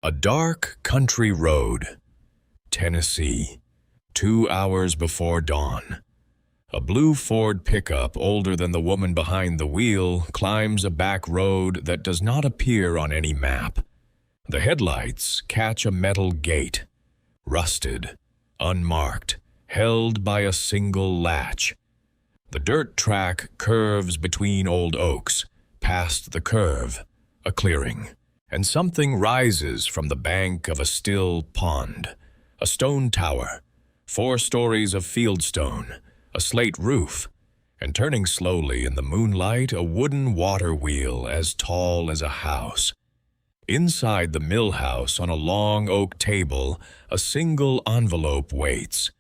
A dark country road, Tennessee, 2 hours before dawn. A blue Ford pickup, older than the woman behind the wheel, climbs a back road that does not appear on any map. The headlights catch a metal gate, rusted, unmarked, held by a single latch. The dirt track curves between old oaks, past the curve, a clearing, and something rises from the bank of a still pond. A stone tower, 4 stories of fieldstone, a slate roof, and turning slowly in the moonlight, a wooden water wheel as tall as a house. Inside the mill house, on a long oak table, a single envelope waits,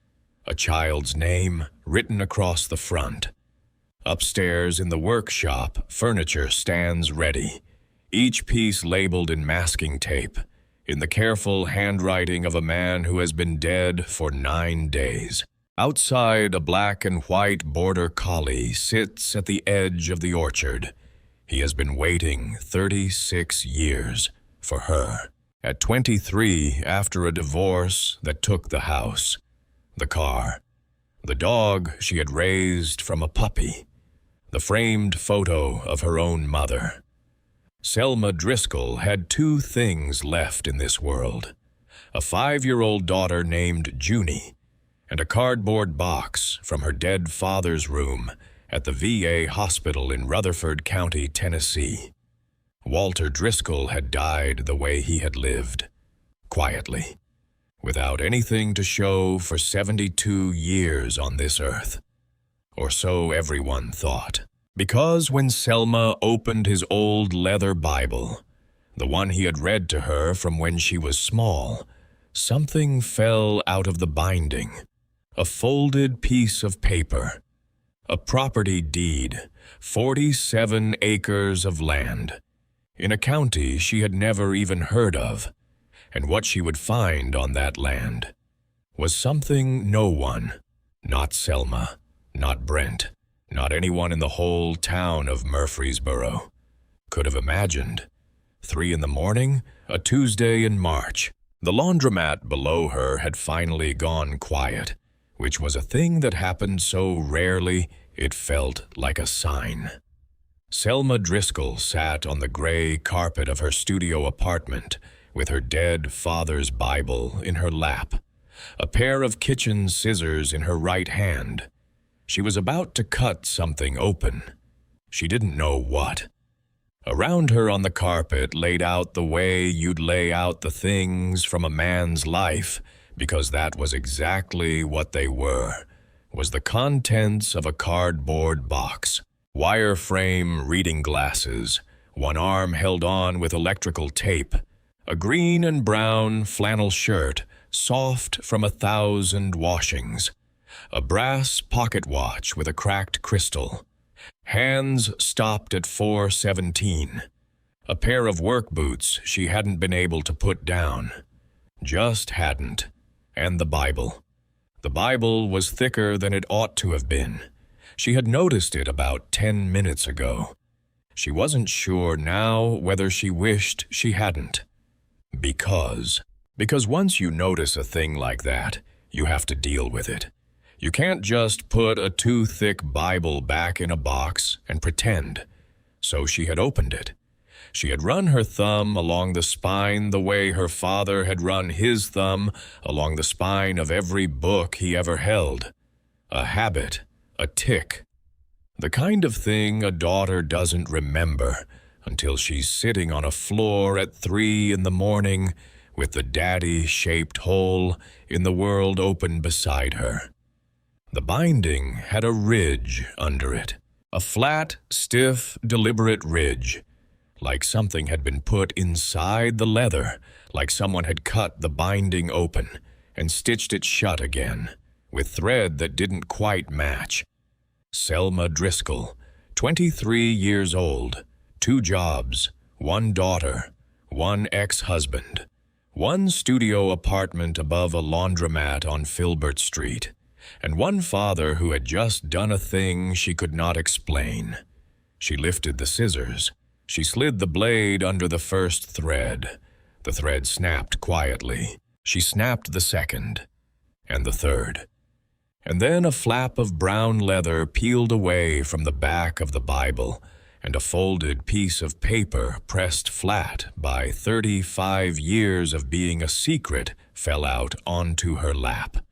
a child's name written across the front. Upstairs in the workshop, furniture stands ready, each piece labeled in masking tape, in the careful handwriting of a man who has been dead for 9 days. Outside, a black and white border collie sits at the edge of the orchard. He has been waiting 36 years for her. At 23, after a divorce that took the house, the car, the dog she had raised from a puppy, the framed photo of her own mother. Selma Driscoll had 2 things left in this world: a 5-year-old daughter named Junie, and a cardboard box from her dead father's room at the VA hospital in Rutherford County, Tennessee. Walter Driscoll had died the way he had lived, quietly, without anything to show for 72 years on this earth. Or so everyone thought. Because when Selma opened his old leather Bible, the one he had read to her from when she was small, something fell out of the binding. A folded piece of paper, a property deed, 47 acres of land, in a county she had never even heard of, and what she would find on that land was something no one, not Selma, not Brent, not anyone in the whole town of Murfreesboro, could have imagined. 3 in the morning, a Tuesday in March. The laundromat below her had finally gone quiet, which was a thing that happened so rarely it felt like a sign. Selma Driscoll sat on the gray carpet of her studio apartment with her dead father's Bible in her lap, a pair of kitchen scissors in her right hand. She was about to cut something open. She didn't know what. Around her on the carpet, laid out the way you'd lay out the things from a man's life, because that was exactly what they were, was the contents of a cardboard box. Wireframe reading glasses, one arm held on with electrical tape, a green and brown flannel shirt, soft from 1,000 washings, a brass pocket watch with a cracked crystal, hands stopped at 4:17, a pair of work boots she hadn't been able to put down, just hadn't, and the Bible. The Bible was thicker than it ought to have been. She had noticed it about 10 minutes ago. She wasn't sure now whether she wished she hadn't. Because once you notice a thing like that, you have to deal with it. You can't just put a too thick Bible back in a box and pretend. So she had opened it. She had run her thumb along the spine the way her father had run his thumb along the spine of every book he ever held. A habit, a tick. The kind of thing a daughter doesn't remember until she's sitting on a floor at 3 in the morning with the daddy-shaped hole in the world open beside her. The binding had a ridge under it, a flat, stiff, deliberate ridge, like something had been put inside the leather, like someone had cut the binding open and stitched it shut again, with thread that didn't quite match. Selma Driscoll, 23 years old, 2 jobs, 1 daughter, 1 ex-husband, 1 studio apartment above a laundromat on Filbert Street, and 1 father who had just done a thing she could not explain. She lifted the scissors. She slid the blade under the first thread. The thread snapped quietly. She snapped the second, and the third. And then a flap of brown leather peeled away from the back of the Bible, and a folded piece of paper pressed flat by 35 years of being a secret fell out onto her lap.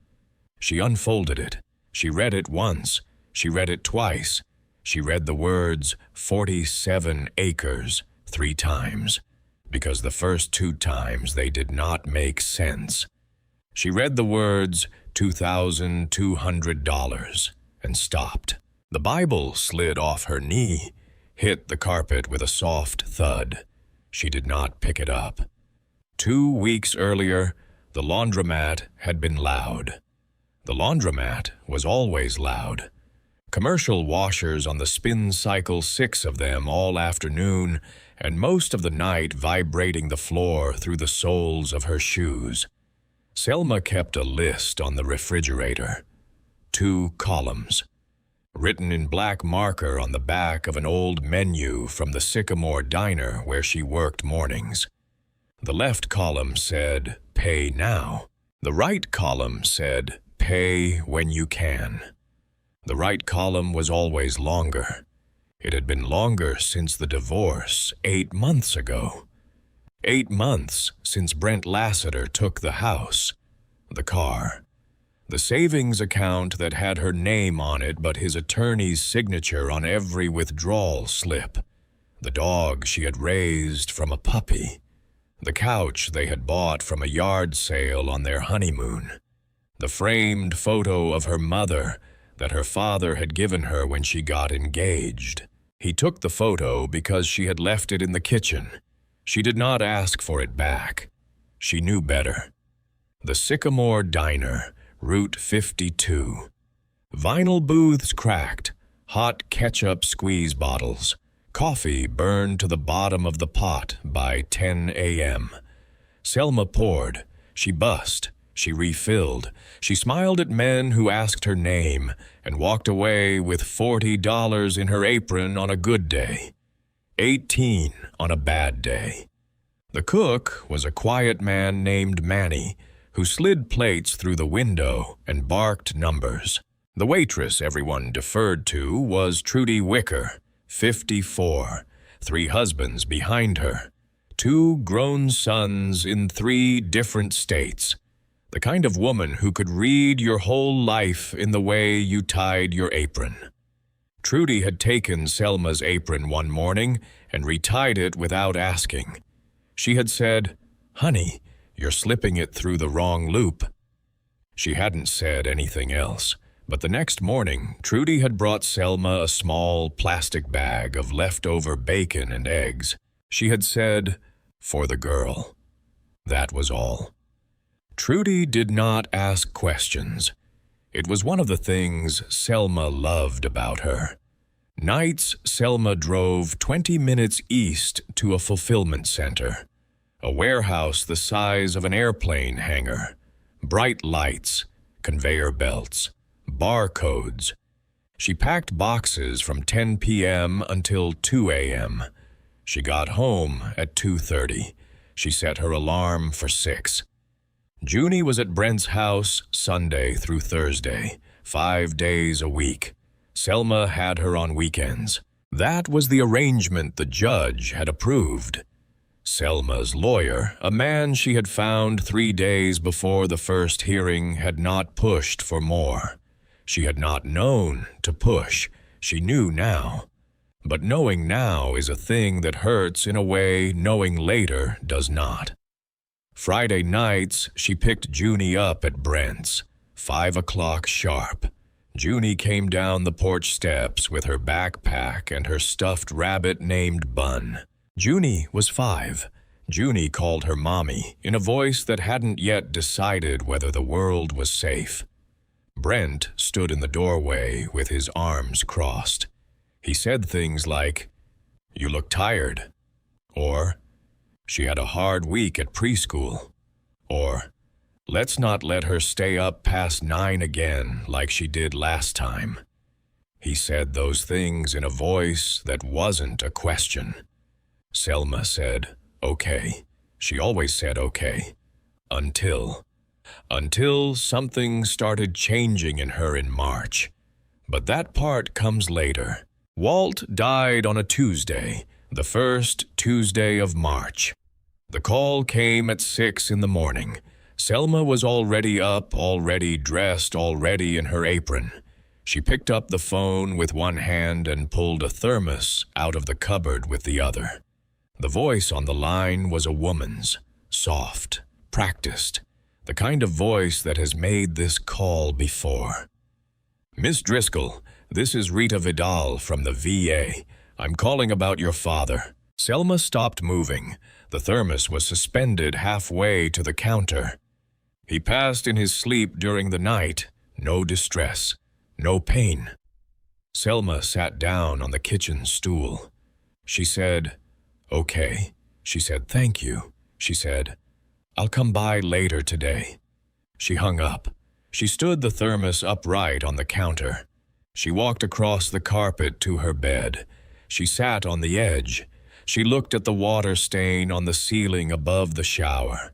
She unfolded it. She read it once. She read it twice. She read the words 47 acres 3 times, because the first 2 times they did not make sense. She read the words $2,200 and stopped. The Bible slid off her knee, hit the carpet with a soft thud. She did not pick it up. 2 weeks earlier, the laundromat had been loud. The laundromat was always loud. Commercial washers on the spin cycle, 6 of them all afternoon, and most of the night vibrating the floor through the soles of her shoes. Selma kept a list on the refrigerator. 2 columns. Written in black marker on the back of an old menu from the Sycamore Diner where she worked mornings. The left column said, "Pay now." The right column said, "Pay when you can." The right column was always longer. It had been longer since the divorce 8 months ago. 8 months since Brent Lassiter took the house, the car, the savings account that had her name on it but his attorney's signature on every withdrawal slip, the dog she had raised from a puppy, the couch they had bought from a yard sale on their honeymoon, the framed photo of her mother that her father had given her when she got engaged. He took the photo because she had left it in the kitchen. She did not ask for it back. She knew better. The Sycamore Diner, Route 52. Vinyl booths cracked, hot ketchup squeeze bottles, coffee burned to the bottom of the pot by 10 a.m. Selma poured. She bussed. She refilled. She smiled at men who asked her name and walked away with $40 in her apron on a good day, 18 on a bad day. The cook was a quiet man named Manny who slid plates through the window and barked numbers. The waitress everyone deferred to was Trudy Wicker, 54, 3 husbands behind her, 2 grown sons in 3 different states. The kind of woman who could read your whole life in the way you tied your apron. Trudy had taken Selma's apron one morning and retied it without asking. She had said, "Honey, you're slipping it through the wrong loop." She hadn't said anything else, but the next morning, Trudy had brought Selma a small plastic bag of leftover bacon and eggs. She had said, "For the girl." That was all. Trudy did not ask questions. It was one of the things Selma loved about her. Nights, Selma drove 20 minutes east to a fulfillment center, a warehouse the size of an airplane hangar, bright lights, conveyor belts, barcodes. She packed boxes from 10 p.m. until 2 a.m. She got home at 2:30. She set her alarm for 6. Junie was at Brent's house Sunday through Thursday, 5 days a week. Selma had her on weekends. That was the arrangement the judge had approved. Selma's lawyer, a man she had found 3 days before the first hearing, had not pushed for more. She had not known to push. She knew now. But knowing now is a thing that hurts in a way knowing later does not. Friday nights, she picked Junie up at Brent's, 5 o'clock sharp. Junie came down the porch steps with her backpack and her stuffed rabbit named Bun. Junie was 5. Junie called her mommy in a voice that hadn't yet decided whether the world was safe. Brent stood in the doorway with his arms crossed. He said things like, "You look tired," or "She had a hard week at preschool," or "Let's not let her stay up past 9 again like she did last time." He said those things in a voice that wasn't a question. Selma said, "Okay." She always said okay. Until something started changing in her in March. But that part comes later. Walt died on a Tuesday, the first Tuesday of March. The call came at 6 in the morning. Selma was already up, already dressed, already in her apron. She picked up the phone with one hand and pulled a thermos out of the cupboard with the other. The voice on the line was a woman's, soft, practiced, the kind of voice that has made this call before. "Miss Driscoll, this is Rita Vidal from the VA. I'm calling about your father." Selma stopped moving. The thermos was suspended halfway to the counter. "He passed in his sleep during the night. No distress. No pain." Selma sat down on the kitchen stool. She said, "Okay." She said, "Thank you." She said, "I'll come by later today." She hung up. She stood the thermos upright on the counter. She walked across the carpet to her bed. She sat on the edge. She looked at the water stain on the ceiling above the shower.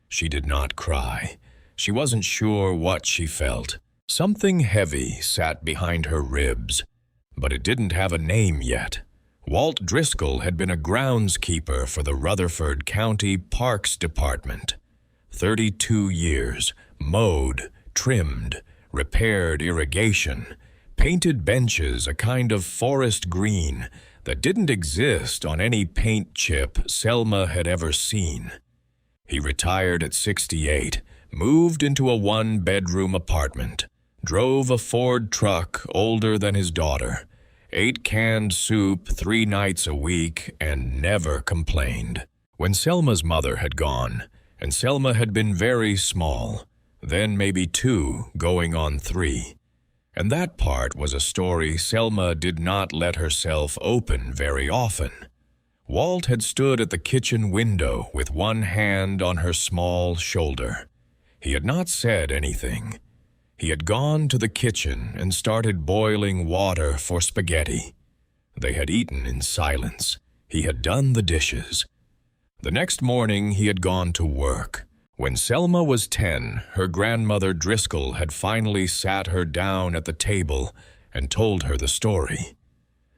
She did not cry. She wasn't sure what she felt. Something heavy sat behind her ribs, but it didn't have a name yet. Walt Driscoll had been a groundskeeper for the Rutherford County Parks Department. 32 years, mowed, trimmed, repaired irrigation, painted benches a kind of forest green that didn't exist on any paint chip Selma had ever seen. He retired at 68, moved into a one-bedroom apartment, drove a Ford truck older than his daughter, ate canned soup 3 nights a week, and never complained. When Selma's mother had gone, and Selma had been very small, then maybe 2, going on 3. And that part was a story Selma did not let herself open very often. Walt had stood at the kitchen window with one hand on her small shoulder. He had not said anything. He had gone to the kitchen and started boiling water for spaghetti. They had eaten in silence. He had done the dishes. The next morning he had gone to work. When Selma was 10, her grandmother Driscoll had finally sat her down at the table and told her the story.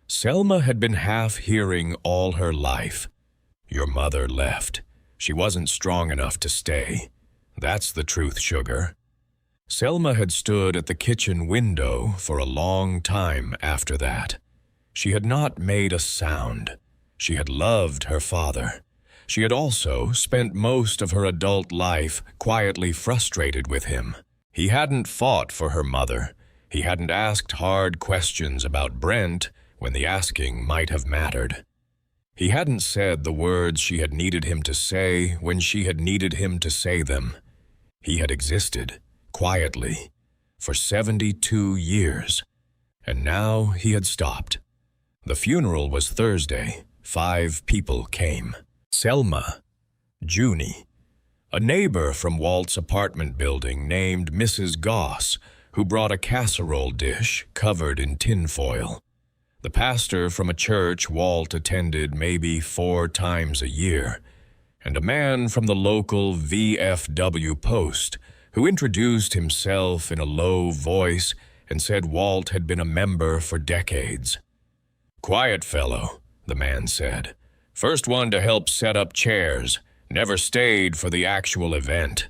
Selma had been half hearing all her life. "Your mother left. She wasn't strong enough to stay. That's the truth, sugar." Selma had stood at the kitchen window for a long time after that. She had not made a sound. She had loved her father. She had also spent most of her adult life quietly frustrated with him. He hadn't fought for her mother. He hadn't asked hard questions about Brent when the asking might have mattered. He hadn't said the words she had needed him to say when she had needed him to say them. He had existed, quietly, for 72 years, and now he had stopped. The funeral was Thursday. 5 people came. Selma, Junie, a neighbor from Walt's apartment building named Mrs. Goss, who brought a casserole dish covered in tinfoil. The pastor from a church Walt attended maybe 4 times a year, and a man from the local VFW Post who introduced himself in a low voice and said Walt had been a member for decades. "Quiet fellow," the man said. "First one to help set up chairs. Never stayed for the actual event."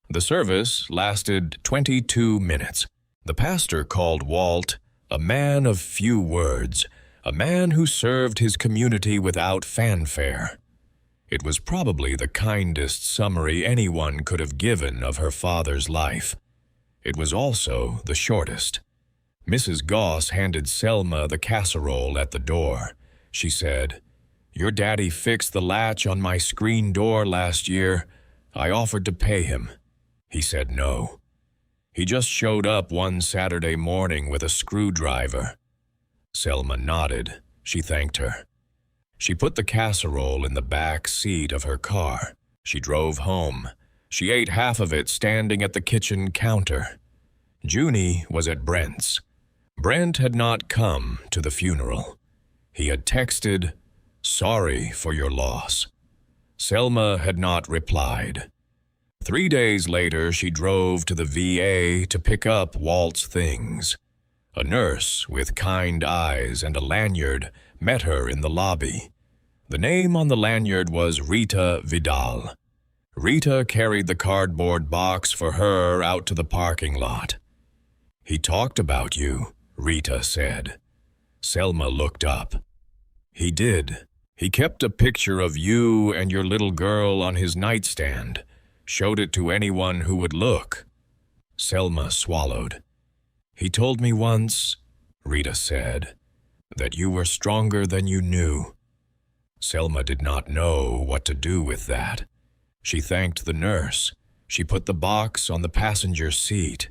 The service lasted 22 minutes. The pastor called Walt a man of few words, a man who served his community without fanfare. It was probably the kindest summary anyone could have given of her father's life. It was also the shortest. Mrs. Goss handed Selma the casserole at the door. She said, "Your daddy fixed the latch on my screen door last year. I offered to pay him. He said no. He just showed up one Saturday morning with a screwdriver." Selma nodded. She thanked her. She put the casserole in the back seat of her car. She drove home. She ate half of it standing at the kitchen counter. Junie was at Brent's. Brent had not come to the funeral. He had texted, "Sorry for your loss." Selma had not replied. 3 days later, she drove to the VA to pick up Walt's things. A nurse with kind eyes and a lanyard met her in the lobby. The name on the lanyard was Rita Vidal. Rita carried the cardboard box for her out to the parking lot. "He talked about you," Rita said. Selma looked up. "He did. He kept a picture of you and your little girl on his nightstand, showed it to anyone who would look." Selma swallowed. "He told me once," Rita said, "that you were stronger than you knew." Selma did not know what to do with that. She thanked the nurse. She put the box on the passenger seat.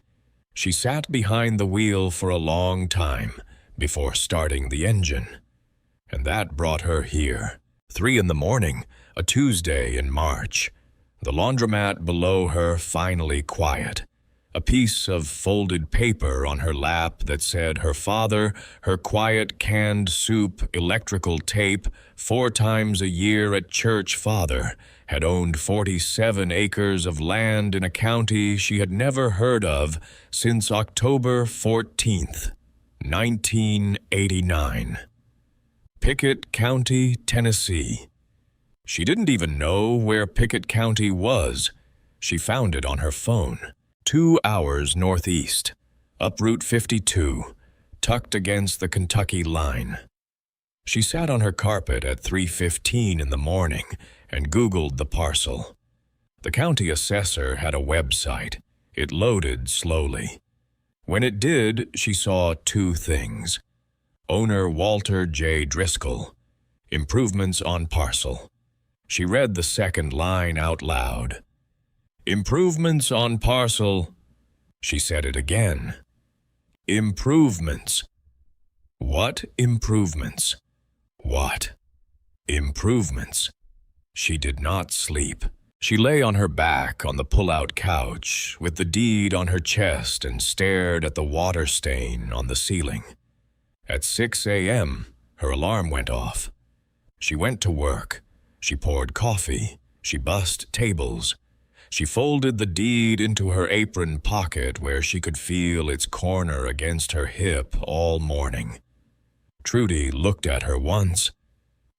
She sat behind the wheel for a long time before starting the engine. And that brought her here. 3 in the morning, a Tuesday in March. The laundromat below her finally quiet. A piece of folded paper on her lap that said her father, her quiet canned soup, electrical tape, 4 times a year at church father, had owned 47 acres of land in a county she had never heard of since October 14th, 1989. Pickett County, Tennessee. She didn't even know where Pickett County was. She found it on her phone. 2 hours northeast, up Route 52, tucked against the Kentucky line. She sat on her carpet at 3:15 in the morning and Googled the parcel. The county assessor had a website. It loaded slowly. When it did, she saw 2 things. Owner Walter J. Driscoll. Improvements on parcel. She read the second line out loud. "Improvements on parcel." She said it again. "Improvements." What improvements? What? Improvements. She did not sleep. She lay on her back on the pull-out couch with the deed on her chest and stared at the water stain on the ceiling. At 6 a.m., her alarm went off. She went to work. She poured coffee. She bussed tables. She folded the deed into her apron pocket where she could feel its corner against her hip all morning. Trudy looked at her once.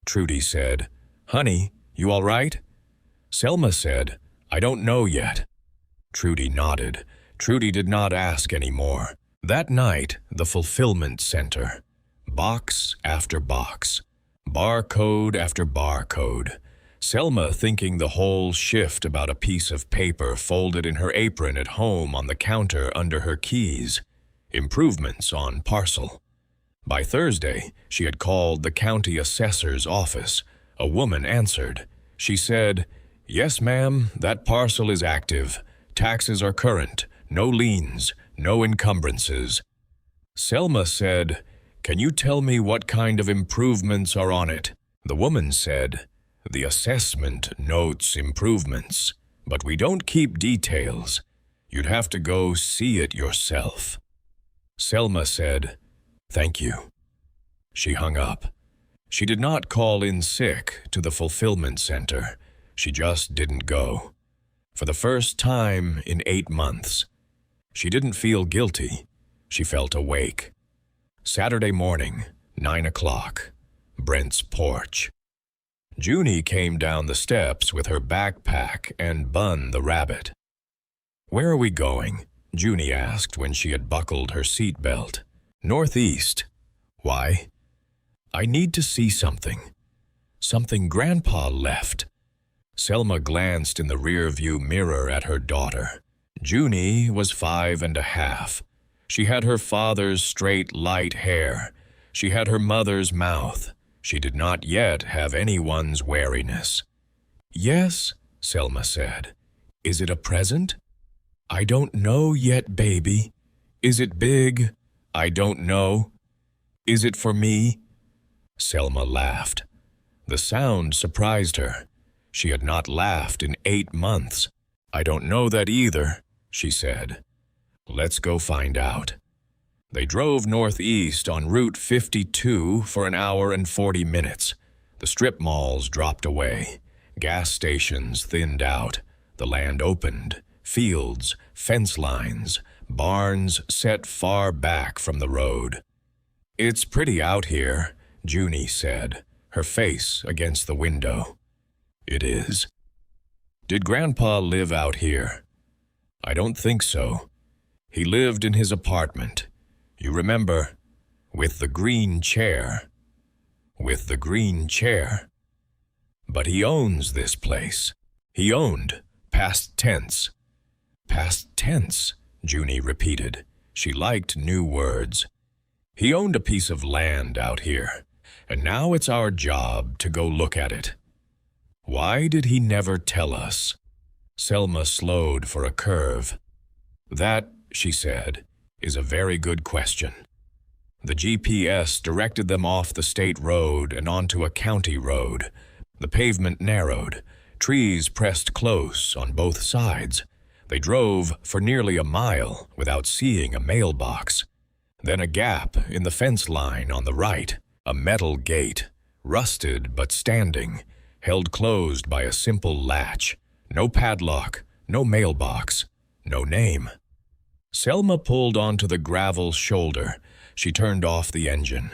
Trudy said, "Honey, you all right?" Selma said, "I don't know yet." Trudy nodded. Trudy did not ask any more. That night, the fulfillment center. Box after box. Barcode after barcode. Selma thinking the whole shift about a piece of paper folded in her apron at home on the counter under her keys. Improvements on parcel. By Thursday, she had called the county assessor's office. A woman answered. She said, "Yes, ma'am, that parcel is active. Taxes are current. No liens. No encumbrances." Selma said, "Can you tell me what kind of improvements are on it?" The woman said, "The assessment notes improvements, but we don't keep details. You'd have to go see it yourself." Selma said, "Thank you." She hung up. She did not call in sick to the fulfillment center. She just didn't go. For the first time in 8 months. She didn't feel guilty. She felt awake. Saturday morning, 9 o'clock, Brent's porch. Junie came down the steps with her backpack and Bun the rabbit. "Where are we going?" Junie asked when she had buckled her seatbelt. "Northeast." "Why?" "I need to see something. Something Grandpa left." Selma glanced in the rear-view mirror at her daughter. Junie was 5.5. She had her father's straight, light hair. She had her mother's mouth. She did not yet have anyone's wariness. "Yes," Selma said. "Is it a present?" "I don't know yet, baby." "Is it big?" "I don't know." "Is it for me?" Selma laughed. The sound surprised her. She had not laughed in 8 months. "I don't know that either," she said. "Let's go find out." They drove northeast on Route 52 for an hour and 40 minutes. The strip malls dropped away. Gas stations thinned out, the land opened, fields, fence lines, barns set far back from the road. "It's pretty out here," Junie said, her face against the window. "It is." "Did Grandpa live out here?" "I don't think so. He lived in his apartment. You remember, with the green chair." "With the green chair?" "But he owns this place." "He owned, past tense." "Past tense," Junie repeated. She liked new words. "He owned a piece of land out here, and now it's our job to go look at it." "Why did he never tell us?" Selma slowed for a curve. "That," she said, "is a very good question." The GPS directed them off the state road and onto a county road. The pavement narrowed. Trees pressed close on both sides. They drove for nearly a mile without seeing a mailbox. Then a gap in the fence line on the right, a metal gate, rusted but standing, held closed by a simple latch. No padlock, no mailbox, no name. Selma pulled onto the gravel shoulder. She turned off the engine.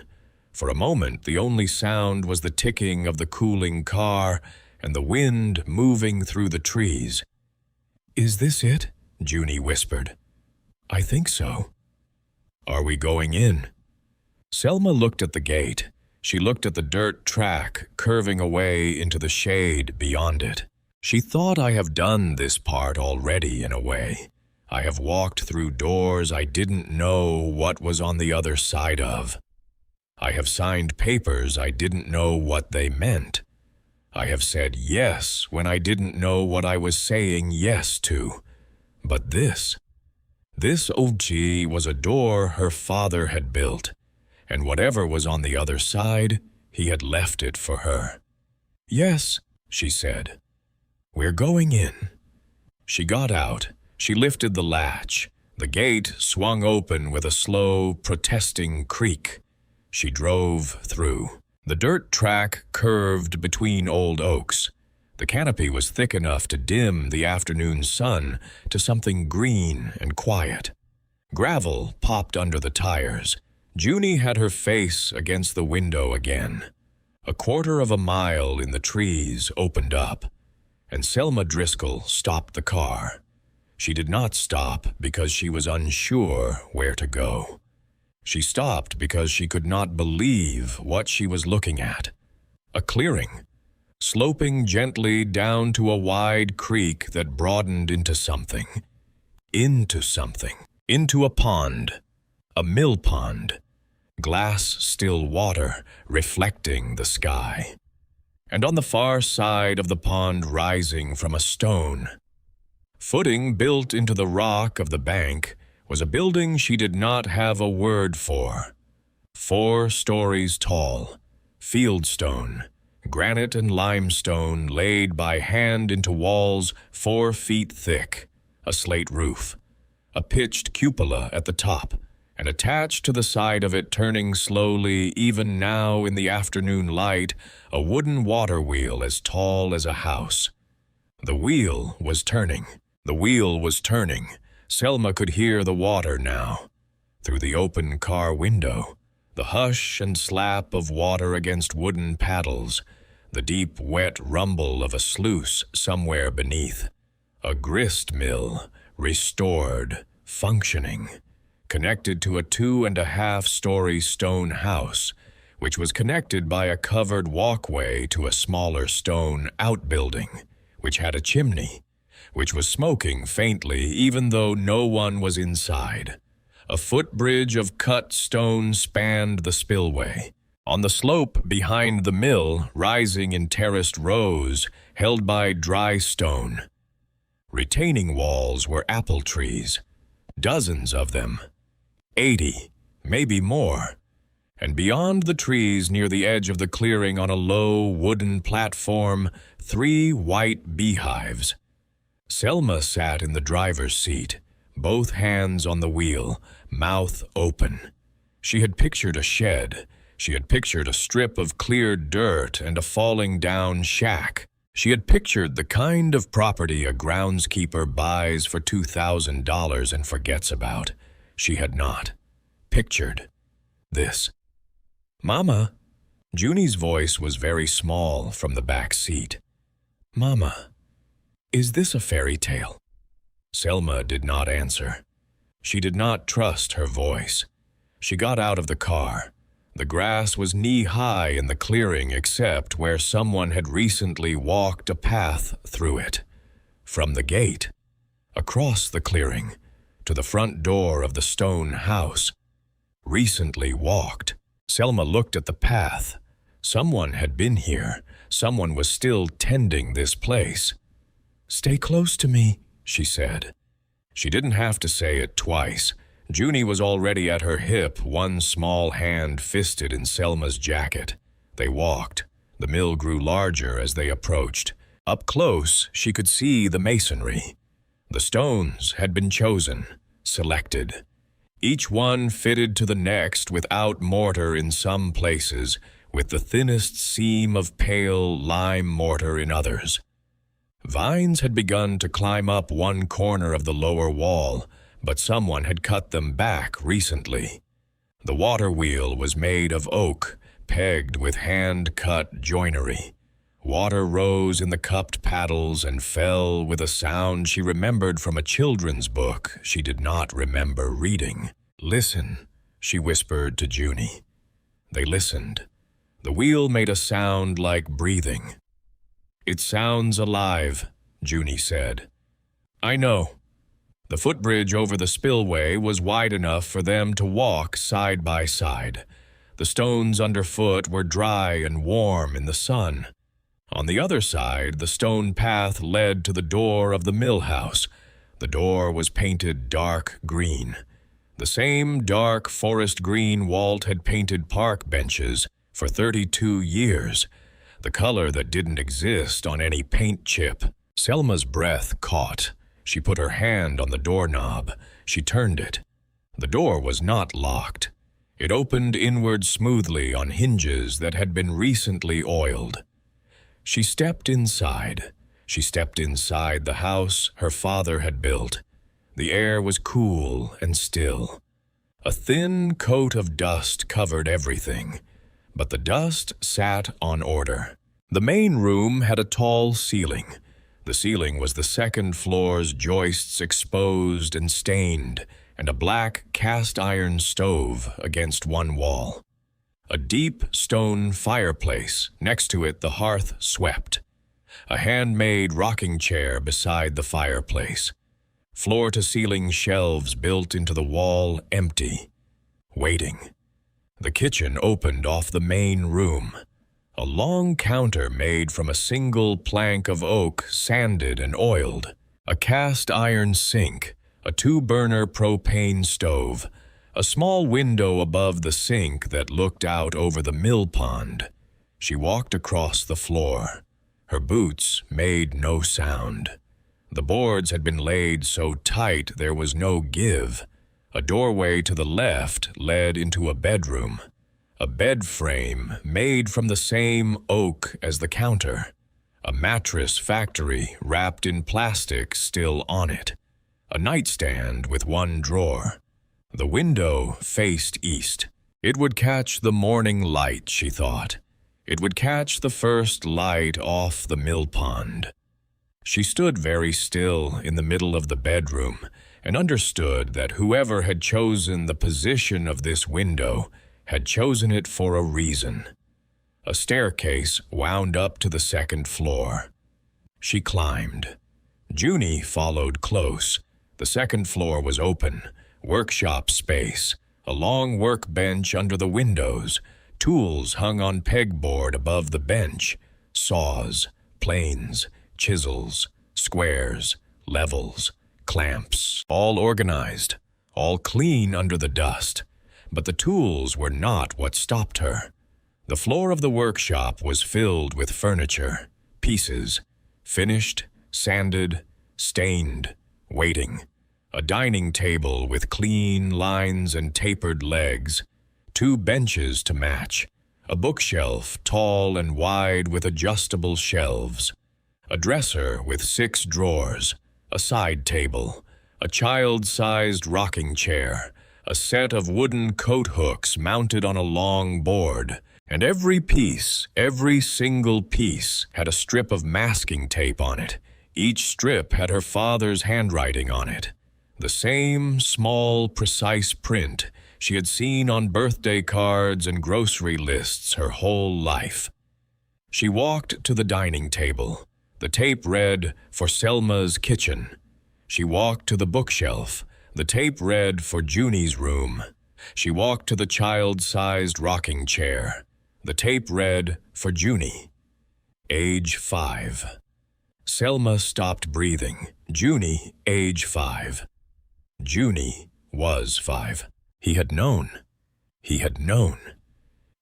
For a moment, the only sound was the ticking of the cooling car and the wind moving through the trees. "Is this it?" Junie whispered. "I think so." "Are we going in?" Selma looked at the gate. She looked at the dirt track curving away into the shade beyond it. She thought, "I have done this part already in a way. I have walked through doors I didn't know what was on the other side of. I have signed papers I didn't know what they meant. I have said yes when I didn't know what I was saying yes to. But this Ochi was a door her father had built, and whatever was on the other side, he had left it for her." "Yes," she said. "We're going in." She got out. She lifted the latch. The gate swung open with a slow, protesting creak. She drove through. The dirt track curved between old oaks. The canopy was thick enough to dim the afternoon sun to something green and quiet. Gravel popped under the tires. Junie had her face against the window again. A quarter of a mile in the trees opened up, and Selma Driscoll stopped the car. She did not stop because she was unsure where to go. She stopped because she could not believe what she was looking at. A clearing, sloping gently down to a wide creek that broadened into something. Into a pond, a mill pond. Glass still water reflecting the sky. And on the far side of the pond, rising from a stone, footing built into the rock of the bank, was a building she did not have a word for. 4 stories tall, fieldstone, granite and limestone laid by hand into walls 4 feet thick, a slate roof, a pitched cupola at the top, and attached to the side of it, turning slowly, even now in the afternoon light, a wooden water wheel as tall as a house. The wheel was turning. The wheel was turning. Selma could hear the water now. Through the open car window, the hush and slap of water against wooden paddles, the deep, wet rumble of a sluice somewhere beneath. A grist mill, restored, functioning, connected to a 2.5-story stone house, which was connected by a covered walkway to a smaller stone outbuilding, which had a chimney, which was smoking faintly even though no one was inside. A footbridge of cut stone spanned the spillway. On the slope behind the mill, rising in terraced rows, held by dry stone. Retaining walls were apple trees, dozens of them, 80, maybe more. And beyond the trees, near the edge of the clearing on a low wooden platform, 3 white beehives. Selma sat in the driver's seat, both hands on the wheel, mouth open. She had pictured a shed. She had pictured a strip of cleared dirt and a falling down shack. She had pictured the kind of property a groundskeeper buys for $2,000 and forgets about. She had not pictured this. "Mama," Junie's voice was very small from the back seat. "Mama, is this a fairy tale?" Selma did not answer. She did not trust her voice. She got out of the car. The grass was knee-high in the clearing except where someone had recently walked a path through it. From the gate, across the clearing, to the front door of the stone house. Recently walked. Selma looked at the path. Someone had been here. Someone was still tending this place. "Stay close to me," she said. She didn't have to say it twice. Junie was already at her hip, one small hand fisted in Selma's jacket. They walked. The mill grew larger as they approached. Up close, she could see the masonry. The stones had been chosen, selected. Each one fitted to the next without mortar in some places, with the thinnest seam of pale lime mortar in others. Vines had begun to climb up one corner of the lower wall, but someone had cut them back recently. The water wheel was made of oak, pegged with hand-cut joinery. Water rose in the cupped paddles and fell with a sound she remembered from a children's book she did not remember reading. "Listen," she whispered to Junie. They listened. The wheel made a sound like breathing. "It sounds alive," Junie said. "I know." The footbridge over the spillway was wide enough for them to walk side by side. The stones underfoot were dry and warm in the sun. On the other side, the stone path led to the door of the mill house. The door was painted dark green. The same dark forest green Walt had painted park benches for 32 years, the color that didn't exist on any paint chip. Selma's breath caught. She put her hand on the doorknob. She turned it. The door was not locked. It opened inward smoothly on hinges that had been recently oiled. She stepped inside. She stepped inside the house her father had built. The air was cool and still. A thin coat of dust covered everything, but the dust sat on order. The main room had a tall ceiling. The ceiling was the second floor's joists exposed and stained, and a black cast-iron stove against one wall. A deep stone fireplace, next to it the hearth swept. A handmade rocking chair beside the fireplace. Floor-to-ceiling shelves built into the wall empty, waiting. The kitchen opened off the main room. A long counter made from a single plank of oak, sanded and oiled. A cast-iron sink, a 2-burner propane stove, a small window above the sink that looked out over the mill pond. She walked across the floor. Her boots made no sound. The boards had been laid so tight there was no give. A doorway to the left led into a bedroom. A bed frame made from the same oak as the counter. A mattress factory wrapped in plastic still on it. A nightstand with one drawer. The window faced east. It would catch the morning light, she thought. It would catch the first light off the mill pond. She stood very still in the middle of the bedroom and understood that whoever had chosen the position of this window had chosen it for a reason. A staircase wound up to the second floor. She climbed. Junie followed close. The second floor was open, workshop space, a long workbench under the windows, tools hung on pegboard above the bench, saws, planes, chisels, squares, levels, clamps, all organized, all clean under the dust. But the tools were not what stopped her. The floor of the workshop was filled with furniture, pieces, finished, sanded, stained, waiting. A dining table with clean lines and tapered legs, 2 benches to match, a bookshelf tall and wide with adjustable shelves, A dresser with 6 drawers, a side table, a child-sized rocking chair, a set of wooden coat hooks mounted on a long board, and every single piece, had a strip of masking tape on it. Each strip had her father's handwriting on it. The same small, precise print she had seen on birthday cards and grocery lists her whole life. She walked to the dining table. The tape read, "For Selma's kitchen." She walked to the bookshelf. The tape read, "For Junie's room." She walked to the child-sized rocking chair. The tape read, "For Junie." Age 5. Selma stopped breathing. Junie, age 5. Junie was 5. He had known. He had known.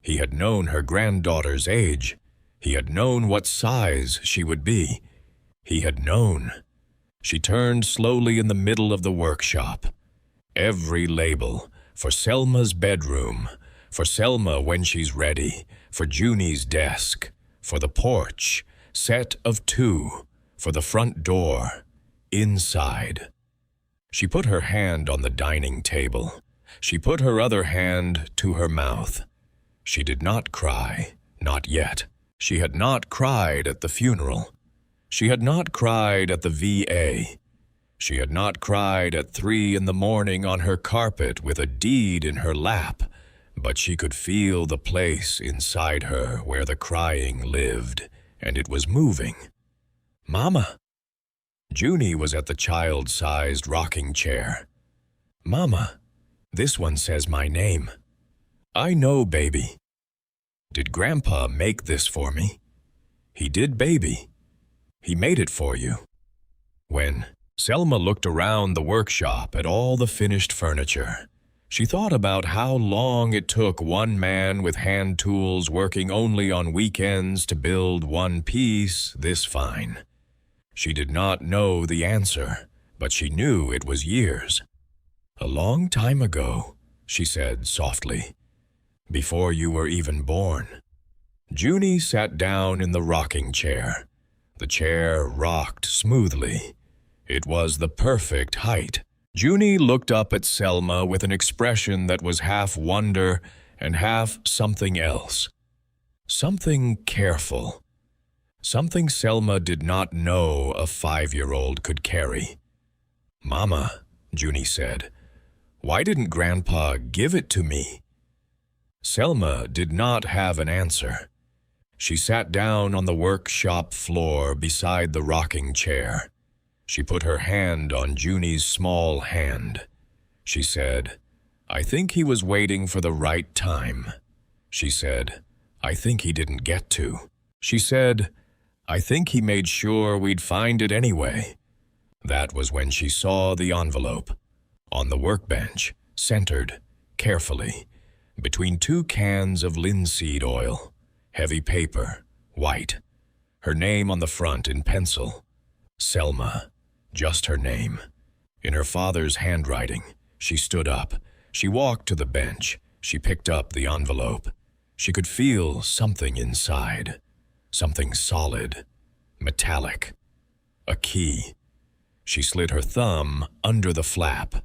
He had known her granddaughter's age. He had known what size she would be. He had known. She turned slowly in the middle of the workshop. Every label, "For Selma's bedroom," "For Selma when she's ready," "For Junie's desk," "For the porch," "Set of 2," "For the front door," "Inside." She put her hand on the dining table. She put her other hand to her mouth. She did not cry, not yet. She had not cried at the funeral. She had not cried at the VA. She had not cried at 3 in the morning on her carpet with a deed in her lap, but she could feel the place inside her where the crying lived, and it was moving. "Mama!" Junie was at the child-sized rocking chair. "Mama, this one says my name." "I know, baby." "Did Grandpa make this for me?" "He did, baby. He made it for you." When Selma looked around the workshop at all the finished furniture, she thought about how long it took one man with hand tools working only on weekends to build one piece this fine. She did not know the answer, but she knew it was years. "A long time ago," she said softly, "before you were even born." Junie sat down in the rocking chair. The chair rocked smoothly. It was the perfect height. Junie looked up at Selma with an expression that was half wonder and half something else. Something careful. Something Selma did not know a 5-year-old could carry. "Mama," Junie said, "why didn't Grandpa give it to me?" Selma did not have an answer. She sat down on the workshop floor beside the rocking chair. She put her hand on Junie's small hand. She said, "I think he was waiting for the right time." She said, "I think he didn't get to." She said, "I think he made sure we'd find it anyway." That was when she saw the envelope. On the workbench, centered, carefully, between 2 cans of linseed oil, heavy paper, white, her name on the front in pencil. Selma, just her name. In her father's handwriting, she stood up. She walked to the bench. She picked up the envelope. She could feel something inside, something solid, metallic, a key. She slid her thumb under the flap.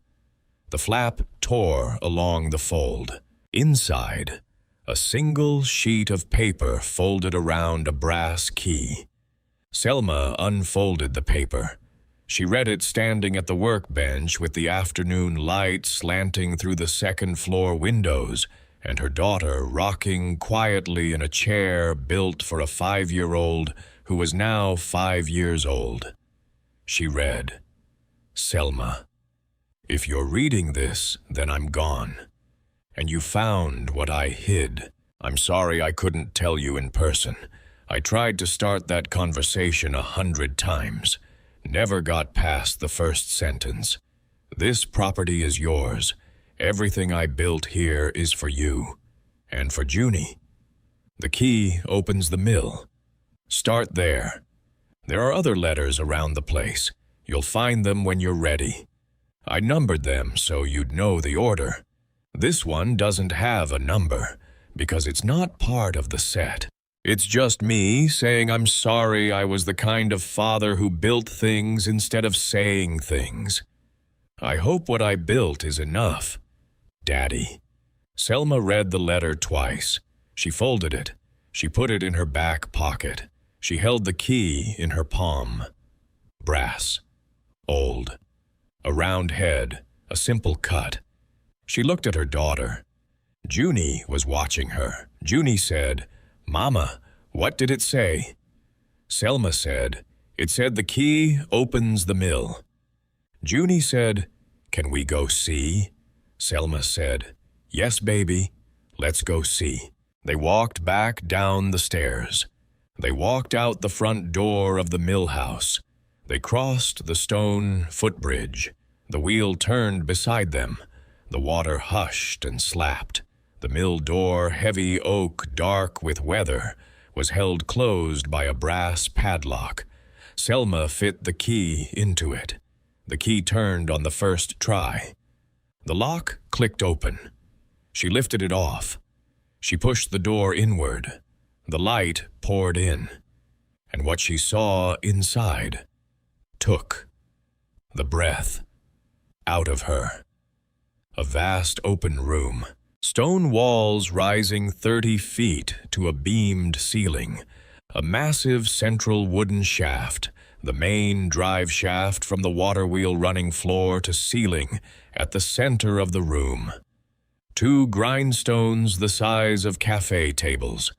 The flap tore along the fold. Inside, a single sheet of paper folded around a brass key. Selma unfolded the paper. She read it standing at the workbench with the afternoon light slanting through the second-floor windows and her daughter rocking quietly in a chair built for a 5-year-old who was now 5 years old. She read, "Selma, if you're reading this, then I'm gone. And you found what I hid. I'm sorry I couldn't tell you in person. I tried to start that conversation 100 times. Never got past the first sentence. This property is yours. Everything I built here is for you. And for Junie. The key opens the mill. Start there. There are other letters around the place. You'll find them when you're ready. I numbered them so you'd know the order. This one doesn't have a number because it's not part of the set. It's just me saying I'm sorry I was the kind of father who built things instead of saying things. I hope what I built is enough. Daddy. Selma read the letter twice. She folded it. She put it in her back pocket. She held the key in her palm. Brass. Old. A round head. A simple cut. She looked at her daughter. Junie was watching her. Junie said, "Mama, what did it say?" Selma said, "It said the key opens the mill." Junie said, "Can we go see?" Selma said, "Yes, baby. Let's go see." They walked back down the stairs. They walked out the front door of the mill house. They crossed the stone footbridge. The wheel turned beside them. The water hushed and slapped. The mill door, heavy oak, dark with weather, was held closed by a brass padlock. Selma fit the key into it. The key turned on the first try. The lock clicked open. She lifted it off. She pushed the door inward. The light poured in, and what she saw inside took the breath out of her. A vast open room, stone walls rising 30 feet to a beamed ceiling, a massive central wooden shaft, the main drive shaft from the water wheel running floor to ceiling at the center of the room. 2 grindstones the size of cafe tables,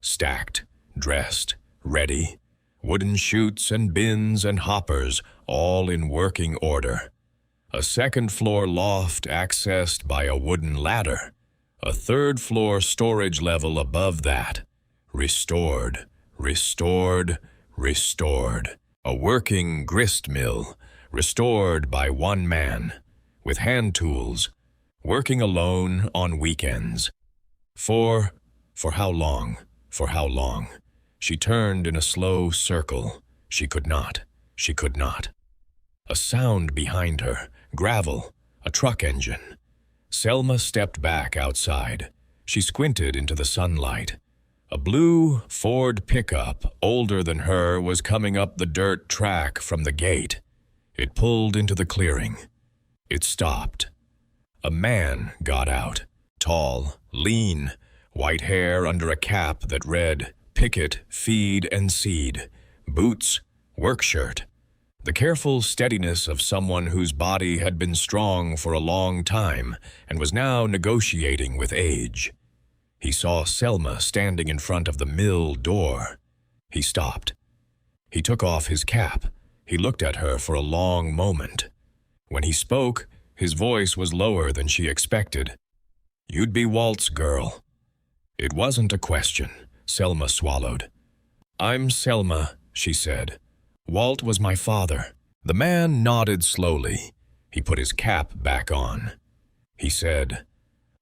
stacked, dressed, ready, wooden chutes and bins and hoppers, all in working order. A second-floor loft accessed by a wooden ladder. A third-floor storage level above that. Restored, restored, restored. A working grist mill, restored by one man, with hand tools, working alone on weekends. For how long? For how long? She turned in a slow circle. She could not. A sound behind her, gravel, a truck engine. Selma stepped back outside. She squinted into the sunlight. A blue Ford pickup, older than her, was coming up the dirt track from the gate. It pulled into the clearing. It stopped. A man got out, tall, lean, white hair under a cap that read, "Picket, Feed and Seed," boots, work shirt. The careful steadiness of someone whose body had been strong for a long time and was now negotiating with age. He saw Selma standing in front of the mill door. He stopped. He took off his cap. He looked at her for a long moment. When he spoke, his voice was lower than she expected. "You'd be Walt's girl." It wasn't a question. Selma swallowed. "I'm Selma," she said. "Walt was my father." The man nodded slowly. He put his cap back on. He said,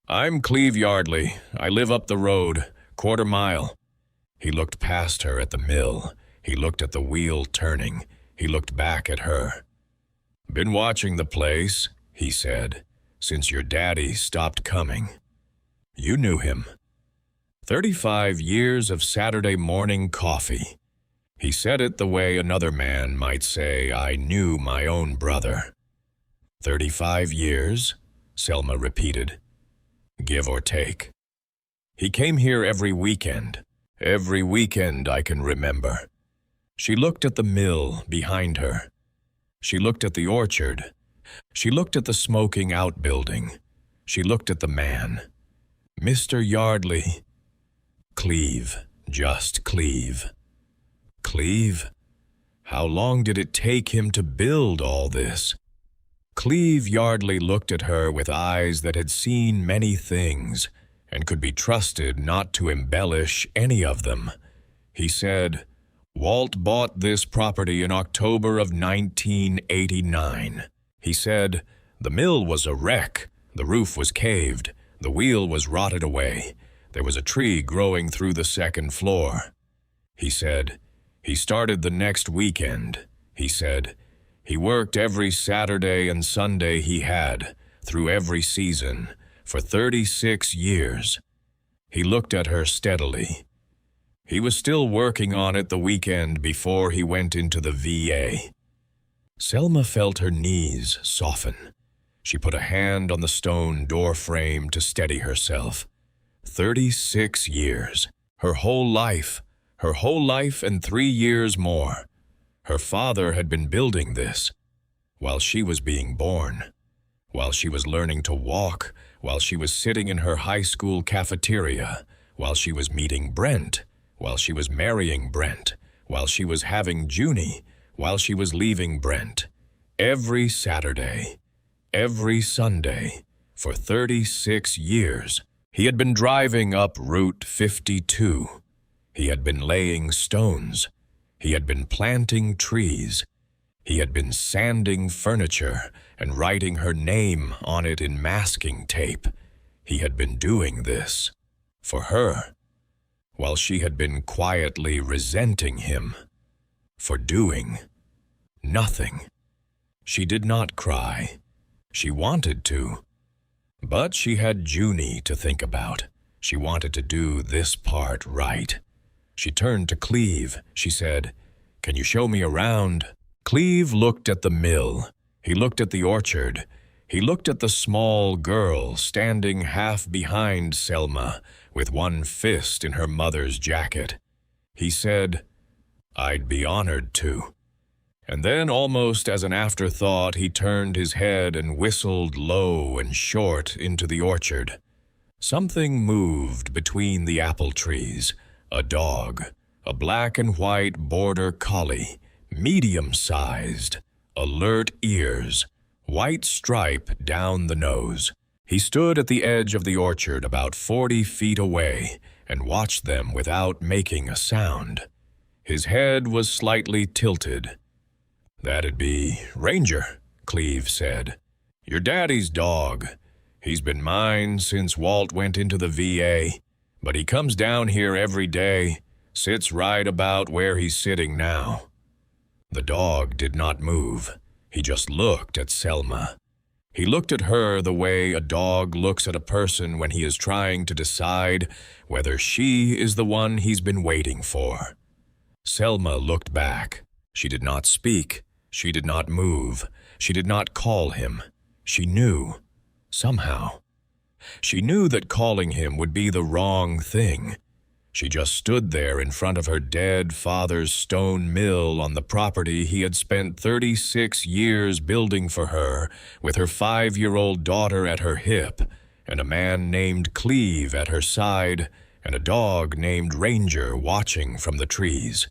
"I'm Cleve Yardley. I live up the road, quarter mile." He looked past her at the mill. He looked at the wheel turning. He looked back at her. "Been watching the place," he said, "since your daddy stopped coming." You knew him. 35 years of Saturday morning coffee. He said it the way another man might say, "I knew my own brother." 35 years, Selma repeated, give or take. He came here every weekend I can remember. She looked at the mill behind her. She looked at the orchard. She looked at the smoking outbuilding. She looked at the man. Mr. Yardley. Cleve, just Cleve. Cleve? How long did it take him to build all this? Cleve Yardley looked at her with eyes that had seen many things and could be trusted not to embellish any of them. He said, "Walt bought this property in October of 1989. He said, the mill was a wreck, the roof was caved, the wheel was rotted away, there was a tree growing through the second floor. He said, he started the next weekend. He said, he worked every Saturday and Sunday he had, through every season, for 36 years. He looked at her steadily. He was still working on it the weekend before he went into the VA. Selma felt her knees soften. She put a hand on the stone door frame to steady herself. 36 years. Her whole life and 3 years more. Her father had been building this while she was being born, while she was learning to walk, while she was sitting in her high school cafeteria, while she was meeting Brent, while she was marrying Brent, while she was having Junie, while she was leaving Brent. Every Saturday, every Sunday, for 36 years, he had been driving up Route 52. He had been laying stones. He had been planting trees. He had been sanding furniture and writing her name on it in masking tape. He had been doing this for her, while she had been quietly resenting him for doing nothing. She did not cry. She wanted to. But she had Junie to think about. She wanted to do this part right. She turned to Cleve. She said, "Can you show me around?" Cleve looked at the mill. He looked at the orchard. He looked at the small girl standing half behind Selma with one fist in her mother's jacket. He said, "I'd be honored to." And then, almost as an afterthought, he turned his head and whistled low and short into the orchard. Something moved between the apple trees. A dog, a black and white border collie, medium-sized, alert ears, white stripe down the nose. He stood at the edge of the orchard about 40 feet away and watched them without making a sound. His head was slightly tilted. "That'd be Ranger," Cleve said. "Your daddy's dog. He's been mine since Walt went into the VA, but he comes down here every day, sits right about where he's sitting now." The dog did not move. He just looked at Selma. He looked at her the way a dog looks at a person when he is trying to decide whether she is the one he's been waiting for. Selma looked back. She did not speak. She did not move. She did not call him. She knew, somehow. She knew that calling him would be the wrong thing. She just stood there in front of her dead father's stone mill on the property he had spent 36 years building for her, with her 5-year-old daughter at her hip, and a man named Cleve at her side, and a dog named Ranger watching from the trees.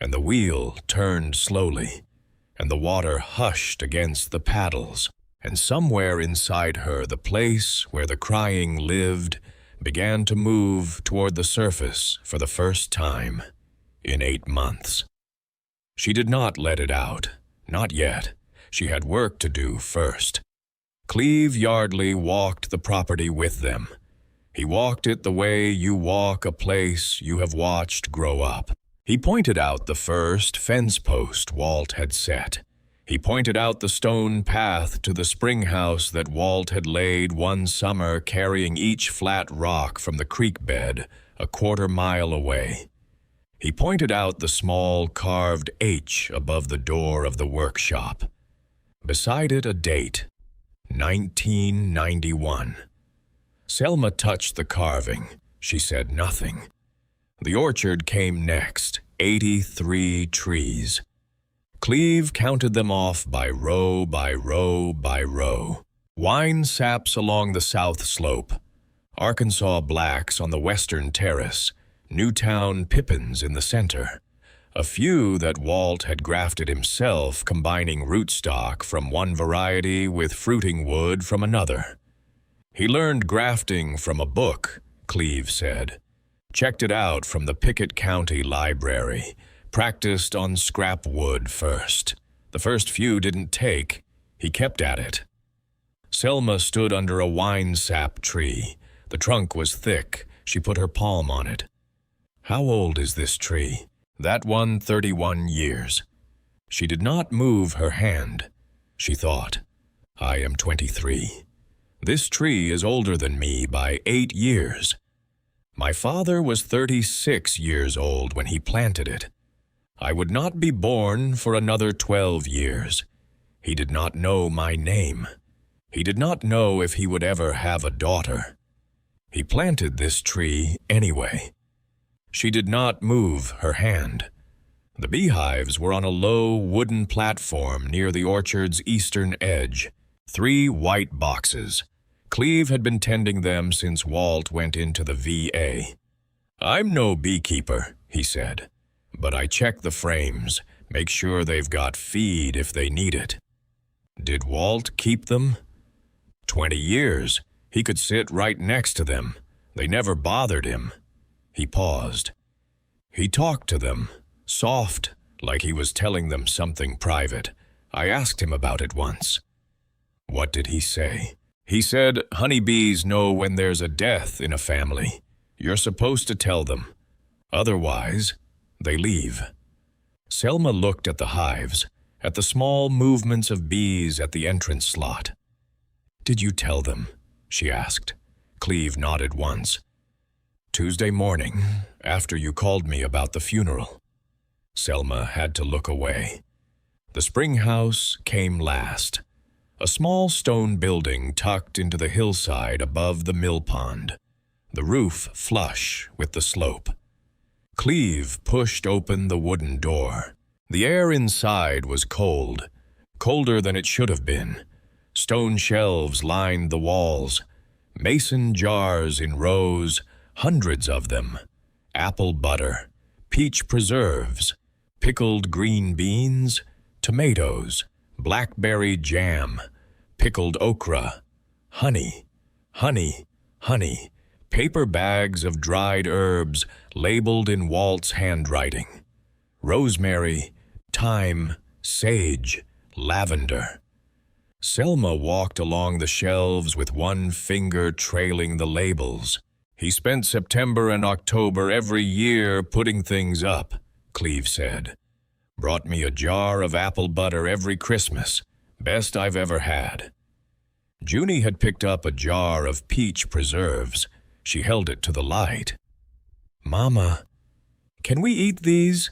And the wheel turned slowly, and the water hushed against the paddles, and somewhere inside her the place where the crying lived began to move toward the surface for the first time in 8 months. She did not let it out, not yet. She had work to do first. Cleve Yardley walked the property with them. He walked it the way you walk a place you have watched grow up. He pointed out the first fence post Walt had set. He pointed out the stone path to the spring house that Walt had laid one summer, carrying each flat rock from the creek bed a 1/4 mile away. He pointed out the small carved H above the door of the workshop. Beside it a date, 1991. Selma touched the carving. She said nothing. The orchard came next, 83 trees. Cleve counted them off by row by row by row. Wine saps along the south slope, Arkansas blacks on the western terrace, Newtown pippins in the center. A few that Walt had grafted himself, combining rootstock from one variety with fruiting wood from another. He learned grafting from a book, Cleve said. Checked it out from the Pickett County Library. Practiced on scrap wood first. The first few didn't take. He kept at it. Selma stood under a wine sap tree. The trunk was thick. She put her palm on it. "How old is this tree?" "That one, 31 years. She did not move her hand. She thought, "I am 23. This tree is older than me by 8 years. My father was 36 years old when he planted it. I would not be born for another 12 years. He did not know my name. He did not know if he would ever have a daughter. He planted this tree anyway. She did not move her hand. The beehives were on a low wooden platform near the orchard's eastern edge. 3 white boxes. Cleve had been tending them since Walt went into the VA. "I'm no beekeeper," he said, "but I check the frames, make sure they've got feed if they need it." Did Walt keep them? 20 years. He could sit right next to them. They never bothered him. He paused. He talked to them, soft, like he was telling them something private. I asked him about it once. What did he say? He said, "Honeybees know when there's a death in a family. You're supposed to tell them. Otherwise, they leave." Selma looked at the hives, at the small movements of bees at the entrance slot. "Did you tell them?" she asked. Cleve nodded once. "Tuesday morning, after you called me about the funeral." Selma had to look away. The spring house came last. A small stone building tucked into the hillside above the mill pond, the roof flush with the slope. Cleve pushed open the wooden door. The air inside was cold, colder than it should have been. Stone shelves lined the walls, mason jars in rows, hundreds of them, apple butter, peach preserves, pickled green beans, tomatoes, blackberry jam, pickled okra, honey, paper bags of dried herbs labeled in Walt's handwriting, rosemary, thyme, sage, lavender. Selma walked along the shelves with one finger trailing the labels. "He spent September and October every year putting things up," Cleve said. "Brought me a jar of apple butter every Christmas. Best I've ever had." Junie had picked up a jar of peach preserves. She held it to the light. "Mama, can we eat these?"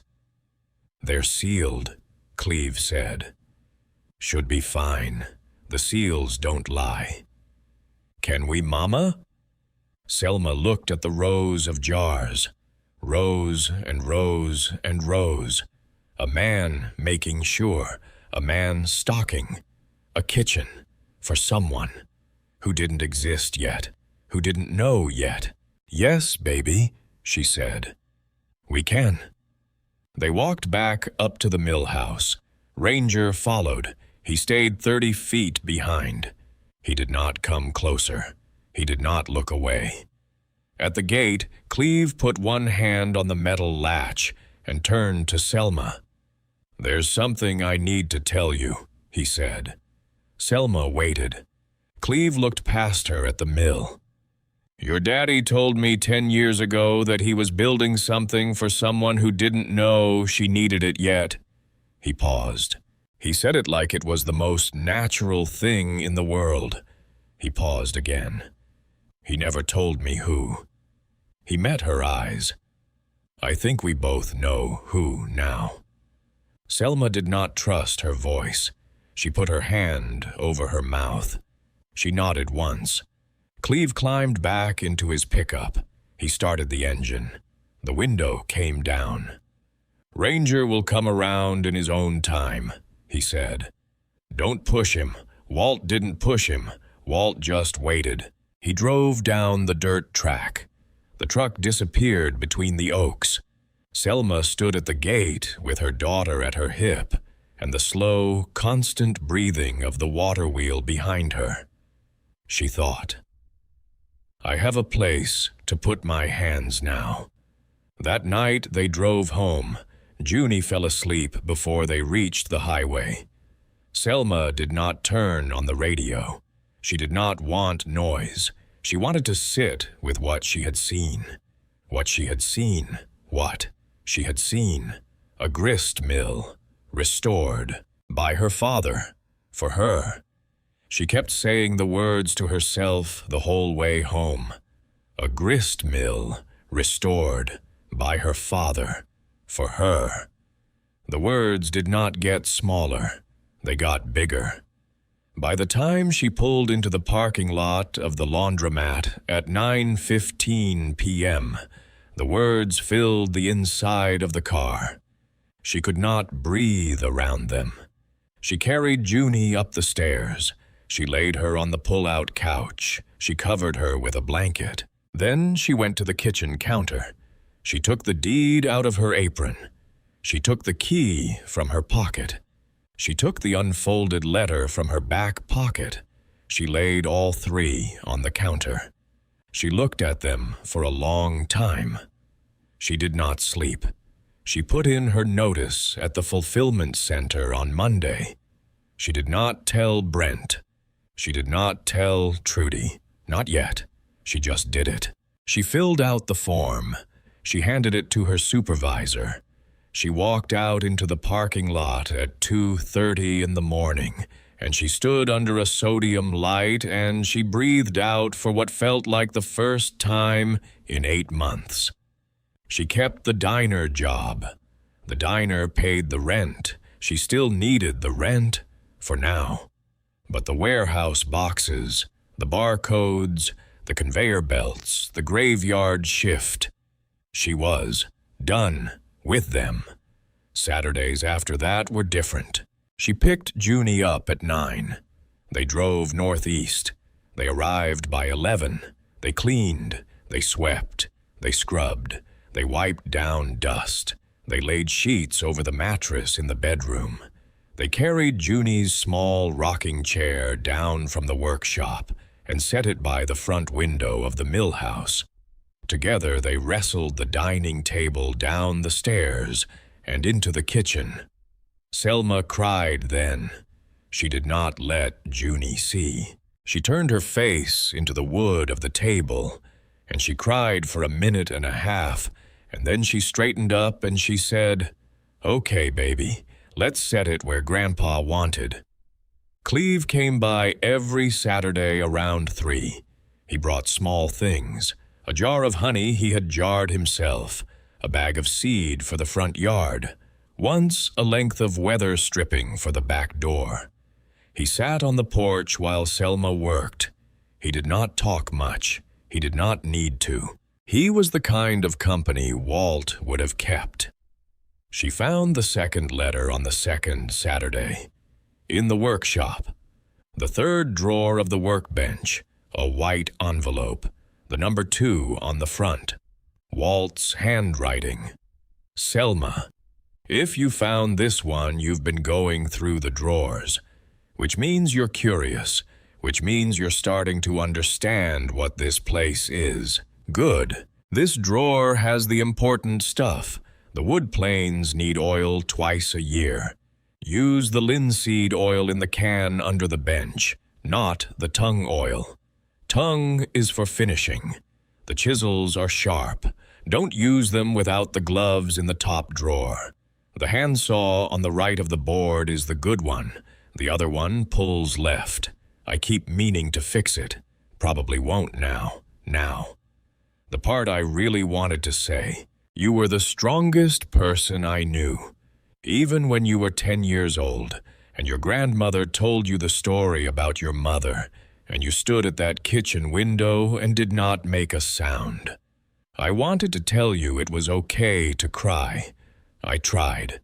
"They're sealed," Cleve said. "Should be fine. The seals don't lie." "Can we, Mama?" Selma looked at the rows of jars. Rows and rows and rows. A man making sure, a man stocking, a kitchen for someone who didn't exist yet, who didn't know yet. "Yes, baby," she said. "We can." They walked back up to the mill house. Ranger followed. He stayed 30 feet behind. He did not come closer. He did not look away. At the gate, Cleve put one hand on the metal latch and turned to Selma. "There's something I need to tell you," he said. Selma waited. Cleve looked past her at the mill. "Your daddy told me 10 years ago that he was building something for someone who didn't know she needed it yet." He paused. He said it like it was the most natural thing in the world. He paused again. "He never told me who." He met her eyes. "I think we both know who now." Selma did not trust her voice. She put her hand over her mouth. She nodded once. Cleve climbed back into his pickup. He started the engine. The window came down. "Ranger will come around in his own time," he said. "Don't push him. Walt didn't push him. Walt just waited." He drove down the dirt track. The truck disappeared between the oaks. Selma stood at the gate with her daughter at her hip and the slow, constant breathing of the water wheel behind her. She thought, "I have a place to put my hands now." That night they drove home. Junie fell asleep before they reached the highway. Selma did not turn on the radio. She did not want noise. She wanted to sit with what she had seen. What she had seen. What she had seen. A grist mill, restored, by her father, for her. She kept saying the words to herself the whole way home. A grist mill, restored, by her father, for her. The words did not get smaller, they got bigger. By the time she pulled into the parking lot of the laundromat at 9:15 p.m., the words filled the inside of the car. She could not breathe around them. She carried Junie up the stairs. She laid her on the pull-out couch. She covered her with a blanket. Then she went to the kitchen counter. She took the deed out of her apron. She took the key from her pocket. She took the unfolded letter from her back pocket. She laid all three on the counter. She looked at them for a long time. She did not sleep. She put in her notice at the fulfillment center on Monday. She did not tell Brent. She did not tell Trudy. Not yet. She just did it. She filled out the form. She handed it to her supervisor. She walked out into the parking lot at 2:30 in the morning, and she stood under a sodium light and she breathed out for what felt like the first time in 8 months. She kept the diner job. The diner paid the rent. She still needed the rent for now. But the warehouse boxes, the barcodes, the conveyor belts, the graveyard shift, she was done with them. Saturdays after that were different. She picked Junie up at 9. They drove northeast. They arrived by 11. They cleaned. They swept. They scrubbed. They wiped down dust. They laid sheets over the mattress in the bedroom. They carried Junie's small rocking chair down from the workshop and set it by the front window of the mill house. Together they wrestled the dining table down the stairs and into the kitchen. Selma cried then. She did not let Junie see. She turned her face into the wood of the table, and she cried for a minute and a half, and then she straightened up and she said, "Okay, baby, let's set it where Grandpa wanted." Cleve came by every Saturday around 3. He brought small things, a jar of honey he had jarred himself, a bag of seed for the front yard, once a length of weather stripping for the back door. He sat on the porch while Selma worked. He did not talk much. He did not need to. He was the kind of company Walt would have kept. She found the second letter on the second Saturday. In the workshop. The third drawer of the workbench, a white envelope, the number 2 on the front. Walt's handwriting. Selma, if you found this one, you've been going through the drawers, which means you're curious, which means you're starting to understand what this place is. Good. This drawer has the important stuff. The wood planes need oil twice a year. Use the linseed oil in the can under the bench, not the tongue oil. Tongue is for finishing. The chisels are sharp. Don't use them without the gloves in the top drawer. The handsaw on the right of the board is the good one. The other one pulls left. I keep meaning to fix it. Probably won't now. The part I really wanted to say. You were the strongest person I knew. Even when you were 10 years old, and your grandmother told you the story about your mother, and you stood at that kitchen window and did not make a sound. I wanted to tell you it was okay to cry. I tried.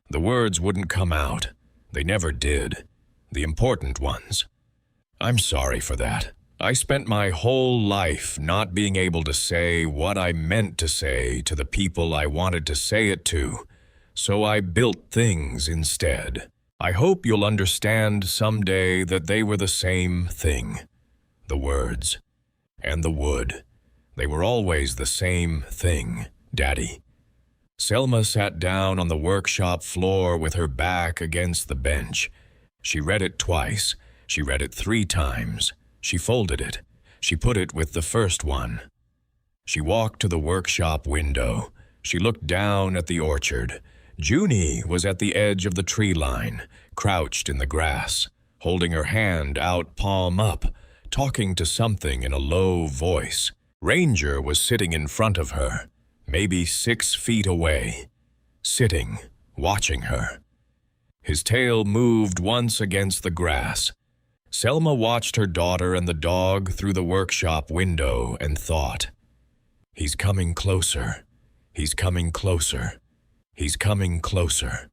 The words wouldn't come out. They never did. The important ones. I'm sorry for that. I spent my whole life not being able to say what I meant to say to the people I wanted to say it to, so I built things instead. I hope you'll understand someday that they were the same thing. The words and the wood. They were always the same thing, Daddy. Selma sat down on the workshop floor with her back against the bench. She read it twice. She read it 3 times. She folded it. She put it with the first one. She walked to the workshop window. She looked down at the orchard. Junie was at the edge of the tree line, crouched in the grass, holding her hand out palm up, talking to something in a low voice. Ranger was sitting in front of her, maybe 6 feet away, sitting, watching her. His tail moved once against the grass. Selma watched her daughter and the dog through the workshop window and thought, "He's coming closer. He's coming closer. He's coming closer."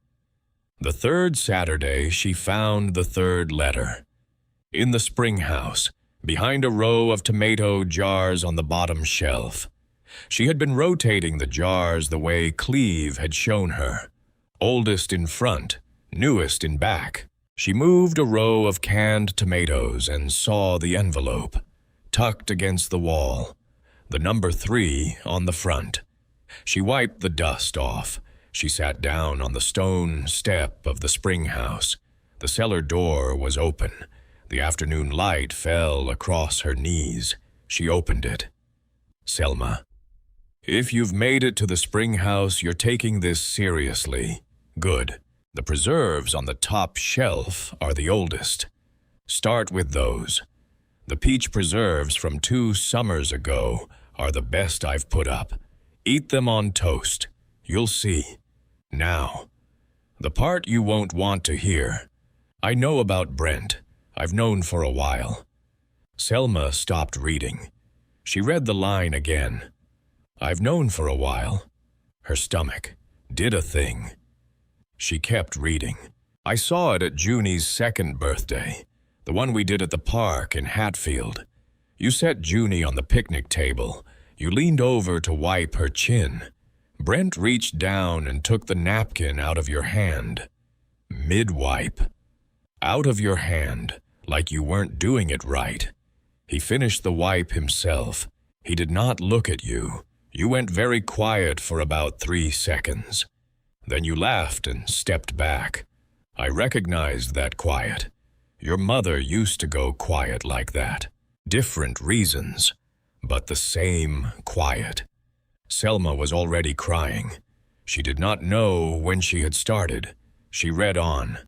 The third Saturday, she found the third letter. In the spring house, behind a row of tomato jars on the bottom shelf. She had been rotating the jars the way Cleve had shown her. Oldest in front, newest in back. She moved a row of canned tomatoes and saw the envelope, tucked against the wall, the number 3 on the front. She wiped the dust off. She sat down on the stone step of the spring house. The cellar door was open. The afternoon light fell across her knees. She opened it. "Selma, if you've made it to the spring house, you're taking this seriously. Good. The preserves on the top shelf are the oldest. Start with those. The peach preserves from 2 summers ago are the best I've put up. Eat them on toast. You'll see. Now, the part you won't want to hear. I know about Brent. I've known for a while." Selma stopped reading. She read the line again. "I've known for a while." Her stomach did a thing. She kept reading. "I saw it at Junie's 2nd birthday, the one we did at the park in Hatfield. You set Junie on the picnic table. You leaned over to wipe her chin. Brent reached down and took the napkin out of your hand. Mid-wipe. Out of your hand, like you weren't doing it right. He finished the wipe himself. He did not look at you. You went very quiet for about 3 seconds. Then you laughed and stepped back. I recognized that quiet. Your mother used to go quiet like that. Different reasons, but the same quiet." Selma was already crying. She did not know when she had started. She read on.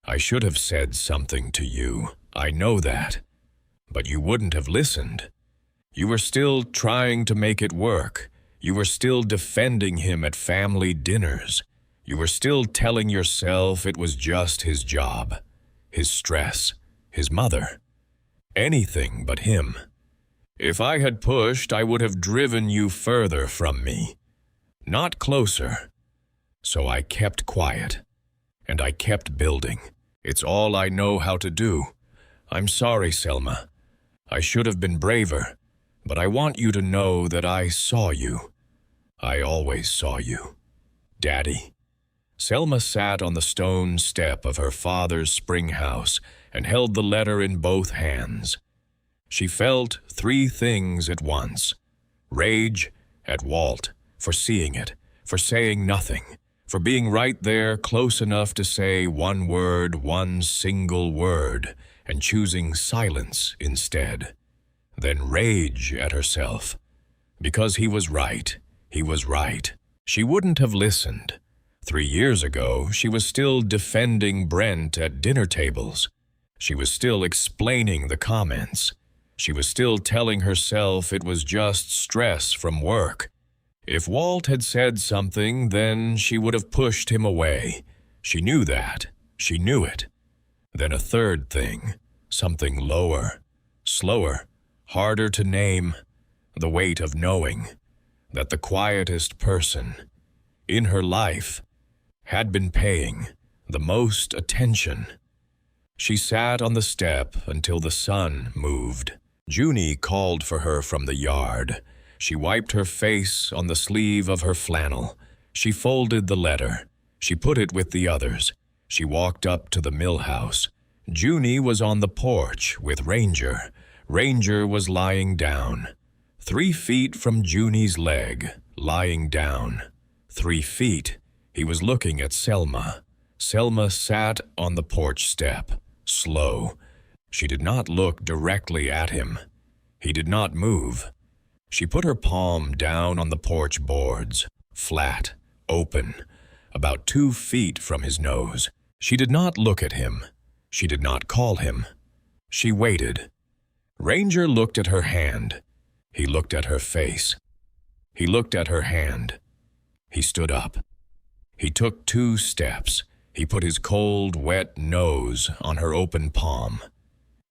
"I should have said something to you. I know that. But you wouldn't have listened. You were still trying to make it work. You were still defending him at family dinners. You were still telling yourself it was just his job, his stress, his mother. Anything but him. If I had pushed, I would have driven you further from me, not closer. So I kept quiet, and I kept building. It's all I know how to do. I'm sorry, Selma. I should have been braver, but I want you to know that I saw you. I always saw you. Daddy." Selma sat on the stone step of her father's spring house and held the letter in both hands. She felt 3 things at once. Rage at Walt for seeing it, for saying nothing, for being right there close enough to say one word, one single word, and choosing silence instead. Then rage at herself. Because he was right. He was right. She wouldn't have listened. 3 years ago, she was still defending Brent at dinner tables. She was still explaining the comments. She was still telling herself it was just stress from work. If Walt had said something, then she would have pushed him away. She knew that. She knew it. Then a third thing, something lower, slower, harder to name, the weight of knowing that the quietest person in her life had been paying the most attention. She sat on the step until the sun moved. Junie called for her from the yard. She wiped her face on the sleeve of her flannel. She folded the letter. She put it with the others. She walked up to the mill house. Junie was on the porch with Ranger. Ranger was lying down. 3 feet from Junie's leg, lying down. 3 feet. He was looking at Selma. Selma sat on the porch step, slow. She did not look directly at him. He did not move. She put her palm down on the porch boards, flat, open, about 2 feet from his nose. She did not look at him. She did not call him. She waited. Ranger looked at her hand. He looked at her face. He looked at her hand. He stood up. He took 2 steps. He put his cold, wet nose on her open palm.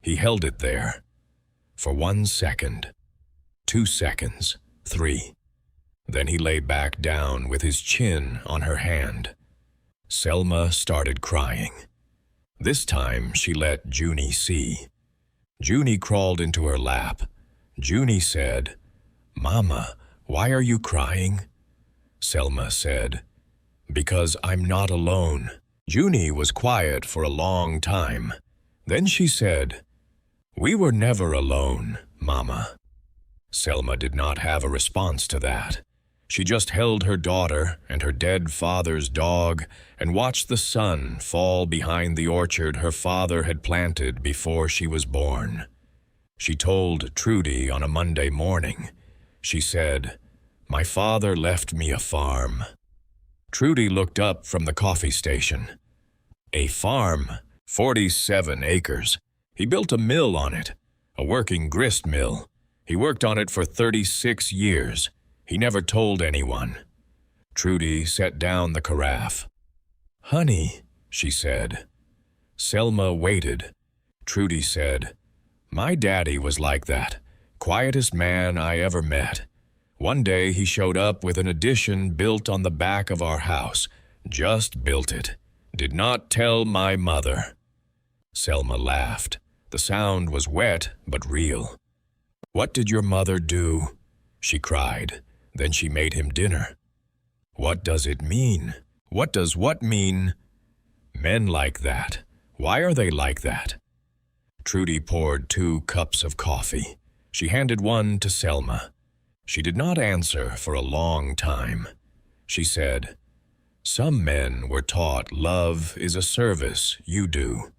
He held it there for 1 second, 2 seconds, 3. Then he lay back down with his chin on her hand. Selma started crying. This time she let Junie see. Junie crawled into her lap. Junie said, "Mama, why are you crying?" Selma said, "Because I'm not alone." Junie was quiet for a long time. Then she said, "We were never alone, Mama." Selma did not have a response to that. She just held her daughter and her dead father's dog and watched the sun fall behind the orchard her father had planted before she was born. She told Trudy on a Monday morning. She said, "My father left me a farm." Trudy looked up from the coffee station. A farm, 47 acres. He built a mill on it, a working grist mill. He worked on it for 36 years. He never told anyone. Trudy set down the carafe. "Honey," she said. Selma waited. Trudy said, "My daddy was like that, quietest man I ever met. One day he showed up with an addition built on the back of our house. Just built it. Did not tell my mother." Selma laughed. The sound was wet but real. "What did your mother do?" she cried. Then she made him dinner. "What does it mean?" "What does what mean?" "Men like that. Why are they like that?" Trudy poured 2 cups of coffee. She handed one to Selma. She did not answer for a long time. She said, "Some men were taught love is a service you do,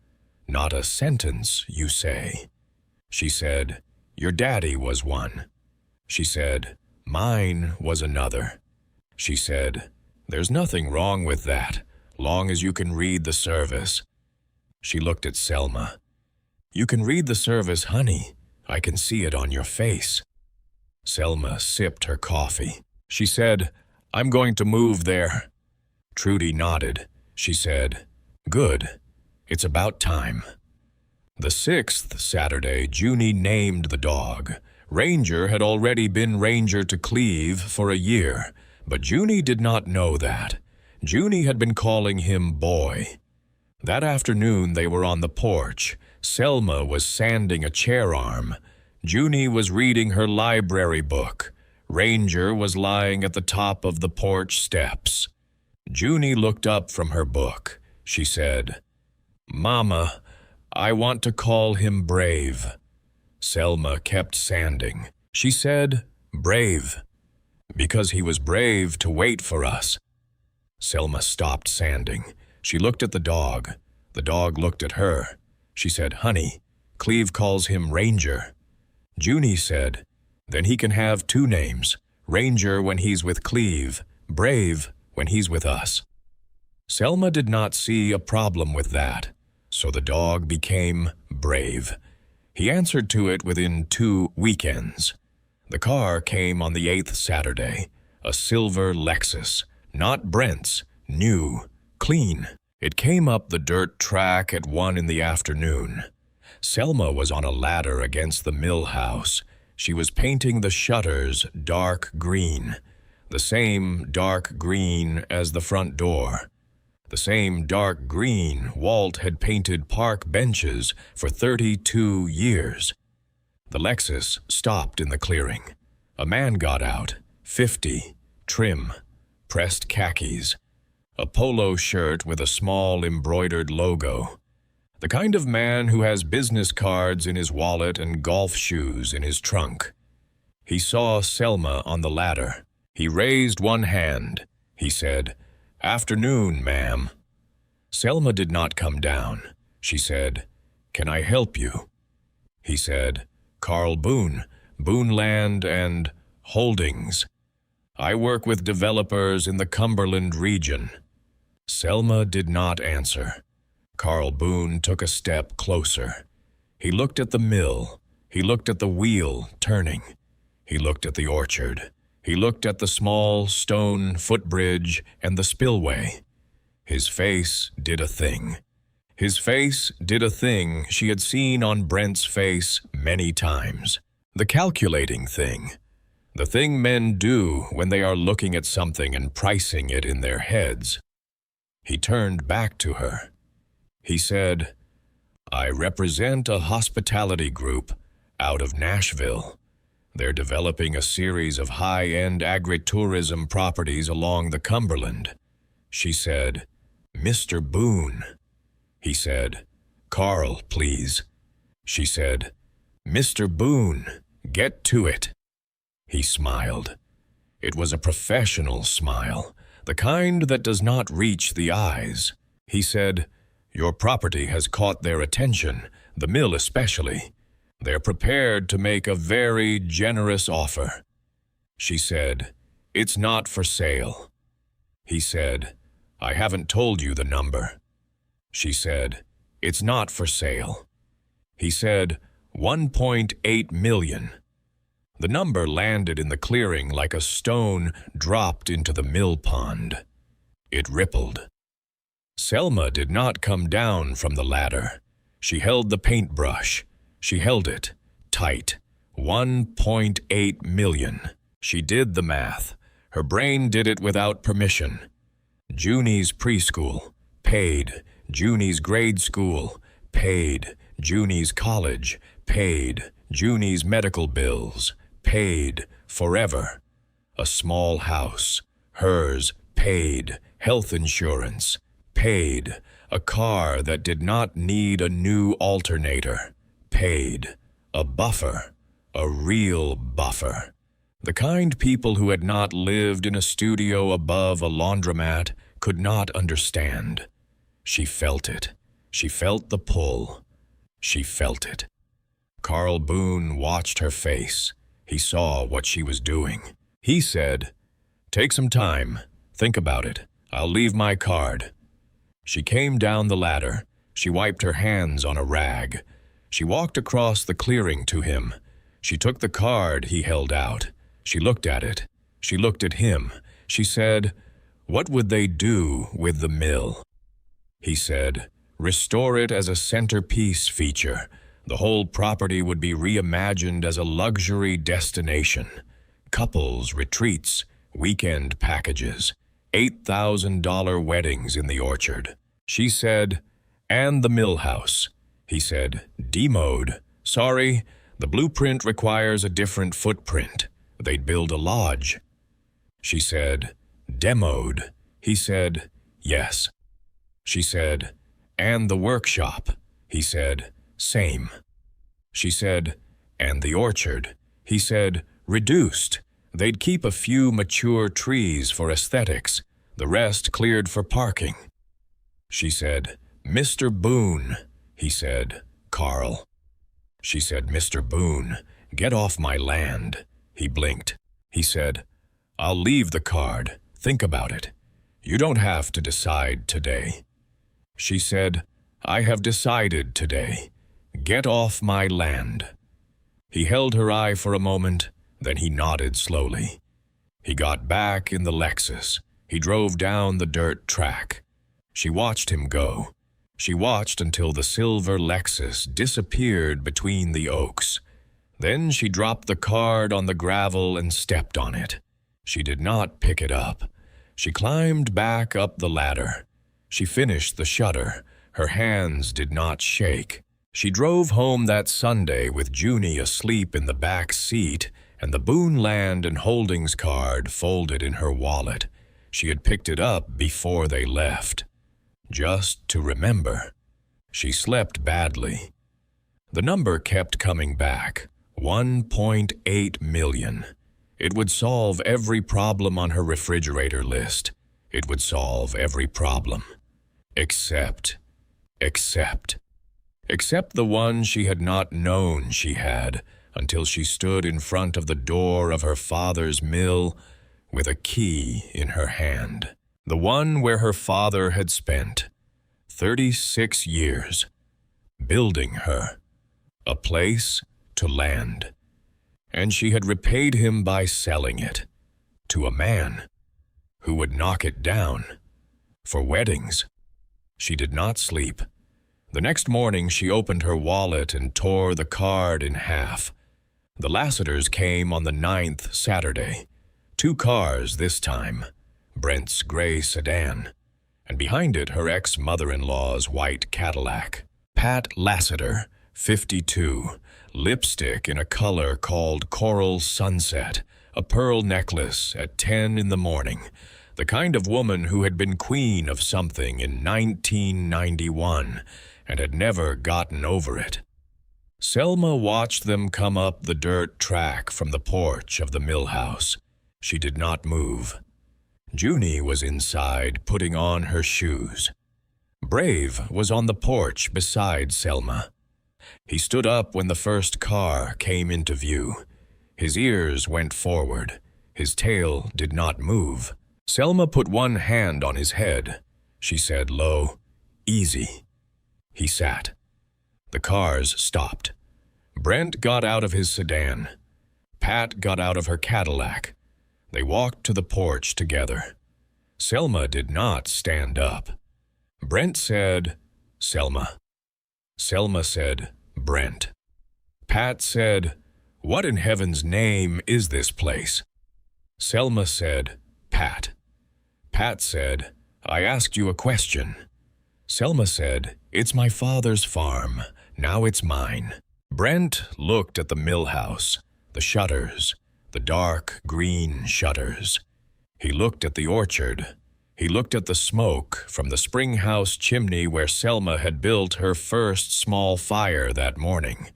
not a sentence you say." She said, "Your daddy was one." She said, "Mine was another." She said, "There's nothing wrong with that, long as you can read the service." She looked at Selma. "You can read the service, honey. I can see it on your face." Selma sipped her coffee. She said, "I'm going to move there." Trudy nodded. She said, "Good. It's about time." The 6th Saturday, Junie named the dog. Ranger had already been Ranger to Cleve for a year, but Junie did not know that. Junie had been calling him Boy. That afternoon they were on the porch. Selma was sanding a chair arm. Junie was reading her library book. Ranger was lying at the top of the porch steps. Junie looked up from her book. She said, "Mama, I want to call him Brave." Selma kept sanding. She said, "Brave, because he was brave to wait for us." Selma stopped sanding. She looked at the dog. The dog looked at her. She said, "Honey, Cleve calls him Ranger." Junie said, "Then he can have 2 names, Ranger when he's with Cleve, Brave when he's with us." Selma did not see a problem with that, so the dog became Brave. He answered to it within 2 weekends. The car came on the 8th Saturday, a silver Lexus, not Brent's, new, clean. It came up the dirt track at 1 in the afternoon. Selma was on a ladder against the mill house. She was painting the shutters dark green, the same dark green as the front door. The same dark green Walt had painted park benches for 32 years. The Lexus stopped in the clearing. A man got out, 50, trim, pressed khakis, a polo shirt with a small embroidered logo. The kind of man who has business cards in his wallet and golf shoes in his trunk. He saw Selma on the ladder. He raised one hand. He said, "Afternoon, ma'am." Selma did not come down. She said, "Can I help you?" He said, "Carl Boone, Boone Land and Holdings. I work with developers in the Cumberland region." Selma did not answer. Carl Boone took a step closer. He looked at the mill. He looked at the wheel turning. He looked at the orchard. He looked at the small stone footbridge and the spillway. His face did a thing. His face did a thing she had seen on Brent's face many times. The calculating thing. The thing men do when they are looking at something and pricing it in their heads. He turned back to her. He said, "I represent a hospitality group out of Nashville. They're developing a series of high-end agritourism properties along the Cumberland." She said, "Mr. Boone." He said, "Carl, please." She said, "Mr. Boone, get to it." He smiled. It was a professional smile, the kind that does not reach the eyes. He said, "Your property has caught their attention, the mill especially. They're prepared to make a very generous offer." She said, "It's not for sale." He said, "I haven't told you the number." She said, "It's not for sale." He said, 1.8 million. The number landed in the clearing like a stone dropped into the mill pond. It rippled. Selma did not come down from the ladder. She held the paintbrush. She held it tight. 1.8 million. She did the math. Her brain did it without permission. Junie's preschool, paid. Junie's grade school, paid. Junie's college, paid. Junie's medical bills, paid. Forever. A small house, hers, paid. Health insurance, paid. A car that did not need a new alternator, paid. A buffer, a real buffer. The kind people who had not lived in a studio above a laundromat could not understand. She felt it. She felt the pull. She felt it. Carl Boone watched her face. He saw what she was doing. He said, "Take some time. Think about it. I'll leave my card." She came down the ladder. She wiped her hands on a rag. She walked across the clearing to him. She took the card he held out. She looked at it. She looked at him. She said, "What would they do with the mill?" He said, "Restore it as a centerpiece feature. The whole property would be reimagined as a luxury destination. Couples, retreats, weekend packages, $8,000 weddings in the orchard." She said, "And the mill house." He said, "Demoed. Sorry, the blueprint requires a different footprint. They'd build a lodge." She said, "Demoed." He said, "Yes." She said, "And the workshop." He said, "Same." She said, "And the orchard." He said, "Reduced. They'd keep a few mature trees for aesthetics, the rest cleared for parking." She said, "Mr. Boone." He said, "Carl." She said, "Mr. Boone, get off my land." He blinked. He said, "I'll leave the card. Think about it. You don't have to decide today." She said, "I have decided today. Get off my land." He held her eye for a moment, then he nodded slowly. He got back in the Lexus. He drove down the dirt track. She watched him go. She watched until the silver Lexus disappeared between the oaks. Then she dropped the card on the gravel and stepped on it. She did not pick it up. She climbed back up the ladder. She finished the shutter. Her hands did not shake. She drove home that Sunday with Junie asleep in the back seat and the Boone Land and Holdings card folded in her wallet. She had picked it up before they left. Just to remember. She slept badly. The number kept coming back. 1.8 million. It would solve every problem on her refrigerator list. It would solve every problem. Except the one she had not known she had until she stood in front of the door of her father's mill with a key in her hand. The one where her father had spent 36 years building her a place to land. and she had repaid him by selling it to a man who would knock it down for weddings. She did not sleep. The next morning she opened her wallet and tore the card in half. The Lassiters came on the 9th Saturday. 2 cars this time, Brent's gray sedan, and behind it her ex-mother-in-law's white Cadillac. Pat Lassiter, 52, lipstick in a color called Coral Sunset, a pearl necklace at 10 in the morning, the kind of woman who had been queen of something in 1991 and had never gotten over it. Selma watched them come up the dirt track from the porch of the mill house. She did not move. Junie was inside putting on her shoes. Brave was on the porch beside Selma. He stood up when the first car came into view. His ears went forward. His tail did not move. Selma put one hand on his head. She said low, "Easy." He sat. The cars stopped. Brent got out of his sedan. Pat got out of her Cadillac. They walked to the porch together. Selma did not stand up. Brent said, "Selma." Selma said, "Brent." Pat said, "What in heaven's name is this place?" Selma said, "Pat." Pat said, "I asked you a question." Selma said, "It's my father's farm. Now it's mine." Brent looked at the mill house, the shutters, the dark green shutters. He looked at the orchard. He looked at the smoke from the spring house chimney where Selma had built her first small fire that morning.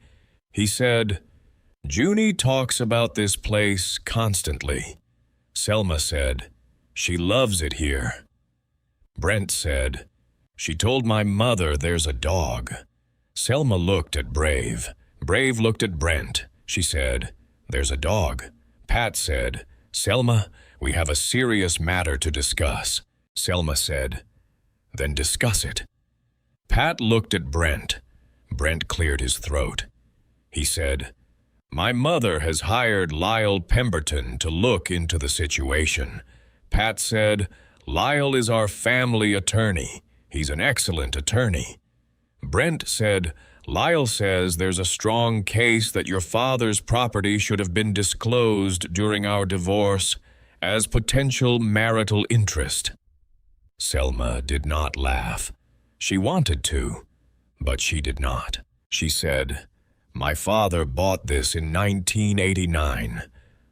He said, "Junie talks about this place constantly." Selma said, "She loves it here." Brent said, "She told my mother there's a dog." Selma looked at Brave. Brave looked at Brent. She said, "There's a dog." Pat said, "Selma, we have a serious matter to discuss." Selma said, "Then discuss it." Pat looked at Brent. Brent cleared his throat. He said, "My mother has hired Lyle Pemberton to look into the situation." Pat said, "Lyle is our family attorney. He's an excellent attorney." Brent said, "Lyle says there's a strong case that your father's property should have been disclosed during our divorce as potential marital interest." Selma did not laugh. She wanted to, but she did not. She said, "My father bought this in 1989.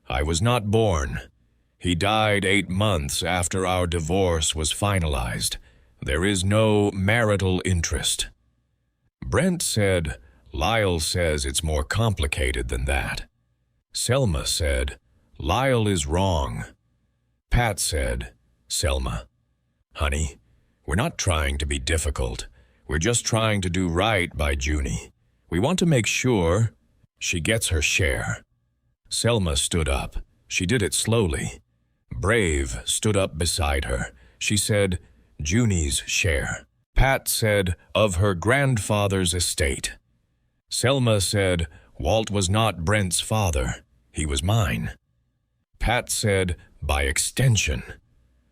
I was not born. He died 8 months after our divorce was finalized. There is no marital interest." Brent said, "Lyle says it's more complicated than that." Selma said, "Lyle is wrong." Pat said, "Selma, honey, we're not trying to be difficult. We're just trying to do right by Junie. We want to make sure she gets her share." Selma stood up. She did it slowly. Brave stood up beside her. She said, "Junie's share." Pat said, "Of her grandfather's estate." Selma said, "Walt was not Brent's father. He was mine." Pat said, "By extension."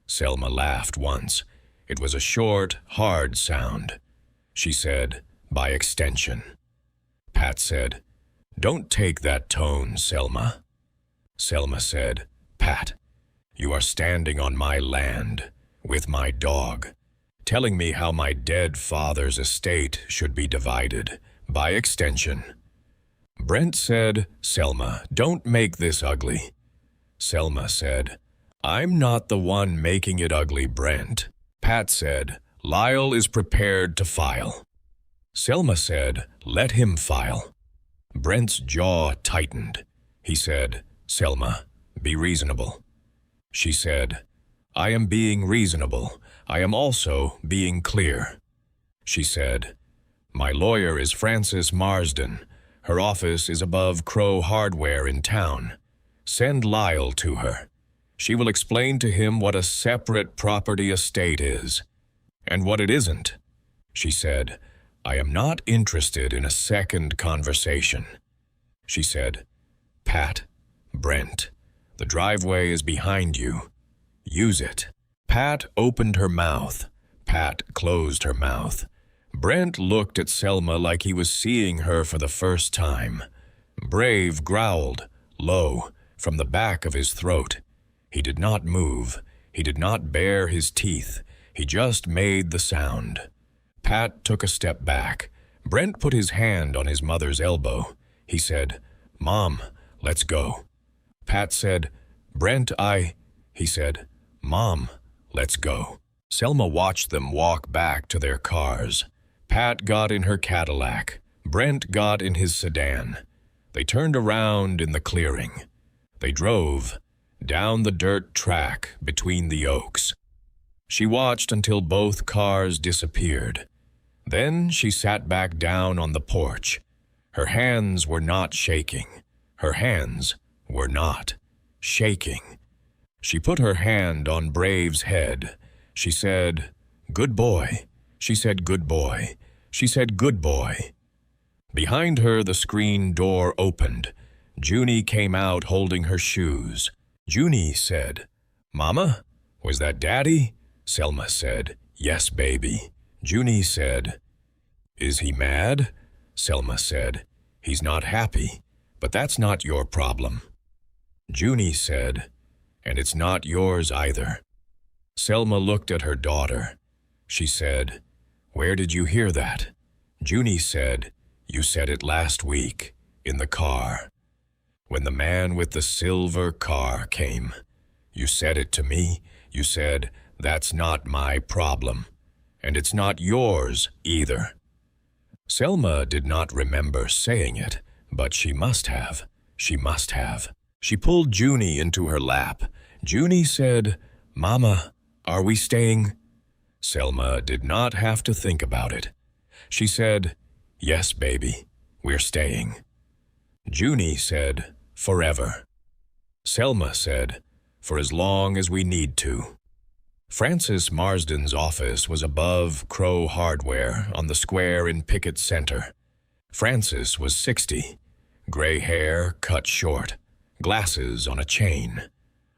Selma laughed once. It was a short, hard sound. She said, "By extension." Pat said, "Don't take that tone, Selma." Selma said, "Pat, you are standing on my land, with my dog, telling me how my dead father's estate should be divided, by extension." Brent said, "Selma, don't make this ugly." Selma said, "I'm not the one making it ugly, Brent." Pat said, "Lyle is prepared to file." Selma said, "Let him file." Brent's jaw tightened. He said, "Selma, be reasonable." She said, "I am being reasonable. I am also being clear." She said, "My lawyer is Frances Marsden. Her office is above Crow Hardware in town. Send Lyle to her. She will explain to him what a separate property estate is, and what it isn't." She said, "I am not interested in a second conversation." She said, Pat, Brent, the driveway is behind you. Use it. Pat opened her mouth. Pat closed her mouth. Brent looked at Selma like he was seeing her for the first time. Brave growled, low, from the back of his throat. He did not move. He did not bare his teeth. He just made the sound. Pat took a step back. Brent put his hand on his mother's elbow. He said, "Mom, let's go." Pat said, "Brent, He said, "Mom, let's go." Selma watched them walk back to their cars. Pat got in her Cadillac. Brent got in his sedan. They turned around in the clearing. They drove down the dirt track between the oaks. She watched until both cars disappeared. Then she sat back down on the porch. Her hands were not shaking. Her hands were not shaking. She put her hand on Brave's head. She said, "Good boy." She said, "Good boy." She said, "Good boy." Behind her, the screen door opened. Junie came out holding her shoes. Junie said, "Mama, was that Daddy?" Selma said, "Yes, baby." Junie said, "Is he mad?" Selma said, "He's not happy, but that's not your problem." Junie said, "And it's not yours either." Selma looked at her daughter. She said, "Where did you hear that?" Junie said, "You said it last week, in the car. When the man with the silver car came. You said it to me. You said, 'That's not my problem. And it's not yours either.'" Selma did not remember saying it, but she must have. She must have. She pulled Junie into her lap. Junie said, "Mama, are we staying?" Selma did not have to think about it. She said, "Yes, baby, we're staying." Junie said, "Forever." Selma said, "For as long as we need to." Francis Marsden's office was above Crow Hardware on the square in Pickett Center. Francis was 60, gray hair cut short, glasses on a chain,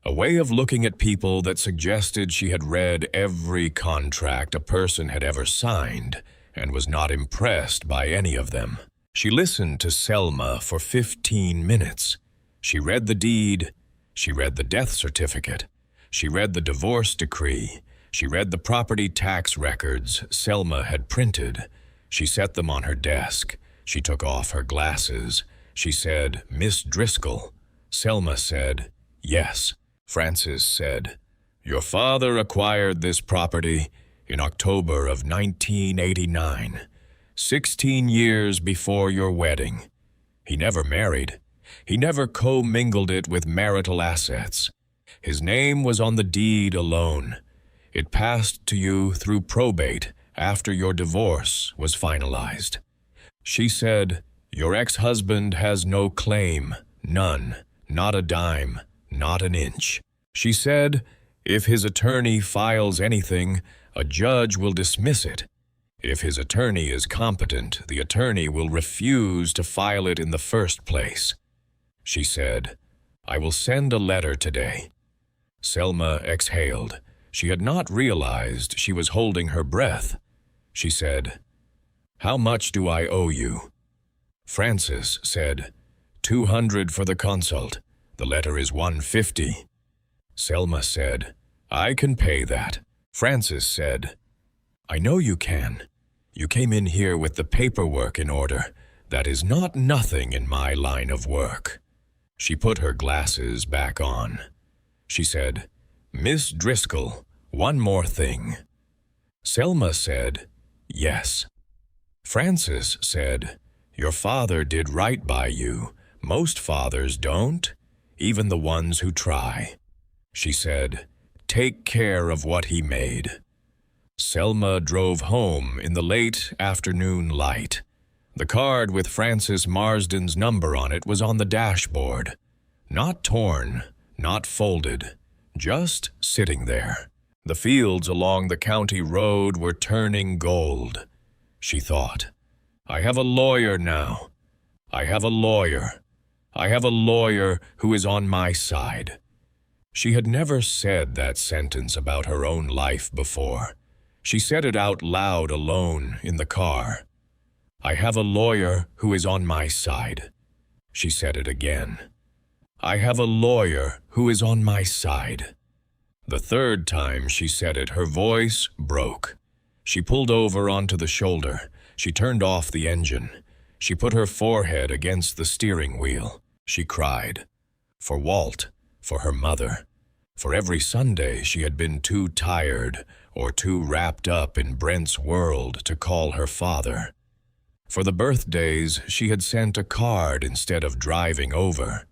a way of looking at people that suggested she had read every contract a person had ever signed and was not impressed by any of them. She listened to Selma for 15 minutes. She read the deed. She read the death certificate. She read the divorce decree. She read the property tax records Selma had printed. She set them on her desk. She took off her glasses. She said, "Miss Driscoll." Selma said, "Yes." Francis said, "Your father acquired this property in October of 1989, 16 years before your wedding. He never married. He never commingled it with marital assets. His name was on the deed alone. It passed to you through probate after your divorce was finalized." She said, "Your ex-husband has no claim, none, not a dime, not an inch." She said, "If his attorney files anything, a judge will dismiss it. If his attorney is competent, the attorney will refuse to file it in the first place." She said, "I will send a letter today." Selma exhaled. She had not realized she was holding her breath. She said, "How much do I owe you?" Francis said, "200 for the consult. The letter is $150. Selma said, "I can pay that." Francis said, "I know you can. You came in here with the paperwork in order. That is not nothing in my line of work." She put her glasses back on. She said, "Miss Driscoll, one more thing." Selma said, "Yes." Francis said, "Your father did right by you. Most fathers don't, even the ones who try." She said, "Take care of what he made." Selma drove home in the late afternoon light. The card with Francis Marsden's number on it was on the dashboard. Not torn, not folded, just sitting there. The fields along the county road were turning gold. She thought, "I have a lawyer now. I have a lawyer. I have a lawyer who is on my side." She had never said that sentence about her own life before. She said it out loud alone in the car. "I have a lawyer who is on my side." She said it again. "I have a lawyer who is on my side." The third time she said it, her voice broke. She pulled over onto the shoulder. She turned off the engine. She put her forehead against the steering wheel. She cried. For Walt, for her mother. For every Sunday she had been too tired or too wrapped up in Brent's world to call her father. For the birthdays she had sent a card instead of driving over.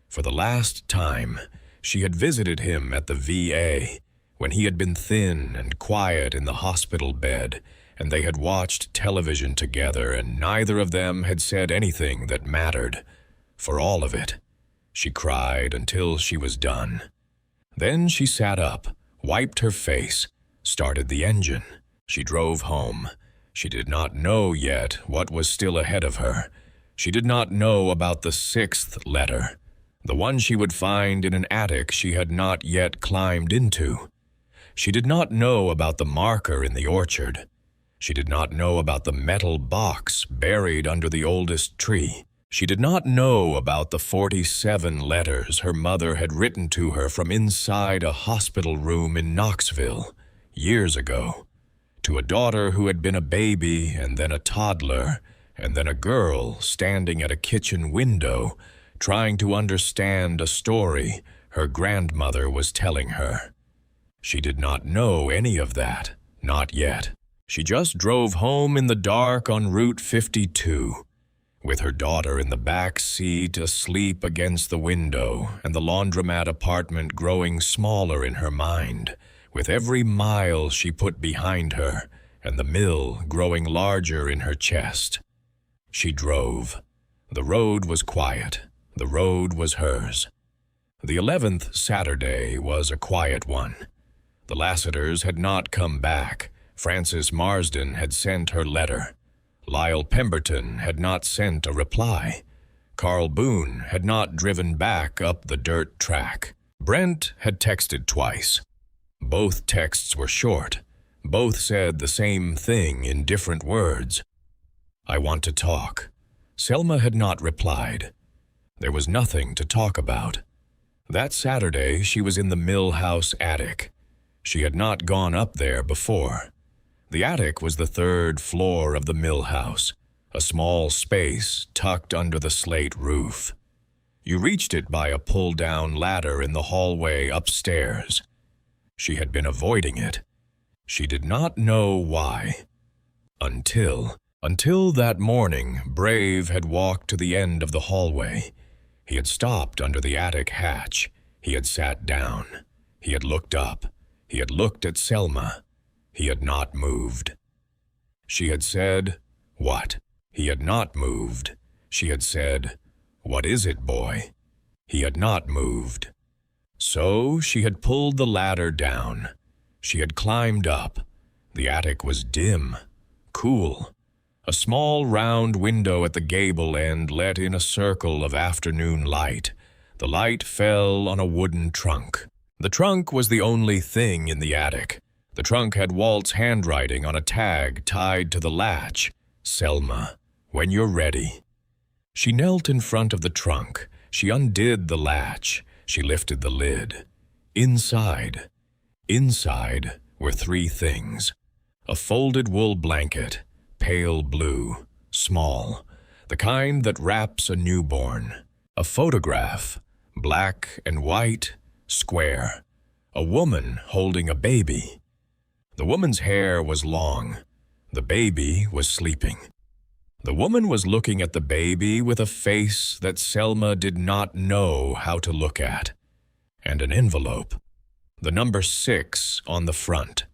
For the last time, she had visited him at the VA when he had been thin and quiet in the hospital bed, and they had watched television together, and neither of them had said anything that mattered. For all of it, she cried until she was done. Then she sat up, wiped her face, started the engine. She drove home. She did not know yet what was still ahead of her. She did not know about the 6th letter, the one she would find in an attic she had not yet climbed into. She did not know about the marker in the orchard. She did not know about the metal box buried under the oldest tree. She did not know about the 47 letters her mother had written to her from inside a hospital room in Knoxville years ago, to a daughter who had been a baby and then a toddler and then a girl standing at a kitchen window trying to understand a story her grandmother was telling her. She did not know any of that, not yet. She just drove home in the dark on Route 52, with her daughter in the back seat asleep against the window and the laundromat apartment growing smaller in her mind, with every mile she put behind her and the mill growing larger in her chest. She drove. The road was quiet. The road was hers. The 11th Saturday was a quiet one. The Lassiters had not come back. Frances Marsden had sent her letter. Lyle Pemberton had not sent a reply. Carl Boone had not driven back up the dirt track. Brent had texted twice. Both texts were short. Both said the same thing in different words. "I want to talk." Selma had not replied. There was nothing to talk about. That Saturday she was in the mill house attic. She had not gone up there before. The attic was the 3rd floor of the mill house, a small space tucked under the slate roof. You reached it by a pull-down ladder in the hallway upstairs. She had been avoiding it. She did not know why. Until that morning, Brave had walked to the end of the hallway. He had stopped under the attic hatch. He had sat down. He had looked up. He had looked at Selma. He had not moved. She had said, "What?" He had not moved. She had said, "What is it, boy?" He had not moved. So she had pulled the ladder down. She had climbed up. The attic was dim, cool. A small round window at the gable end let in a circle of afternoon light. The light fell on a wooden trunk. The trunk was the only thing in the attic. The trunk had Walt's handwriting on a tag tied to the latch. "Selma, when you're ready." She knelt in front of the trunk. She undid the latch. She lifted the lid. Inside were 3 things. A folded wool blanket, pale blue, small, the kind that wraps a newborn. A photograph, black and white, square. A woman holding a baby. The woman's hair was long. The baby was sleeping. The woman was looking at the baby with a face that Selma did not know how to look at. And an envelope. The number 6 on the front.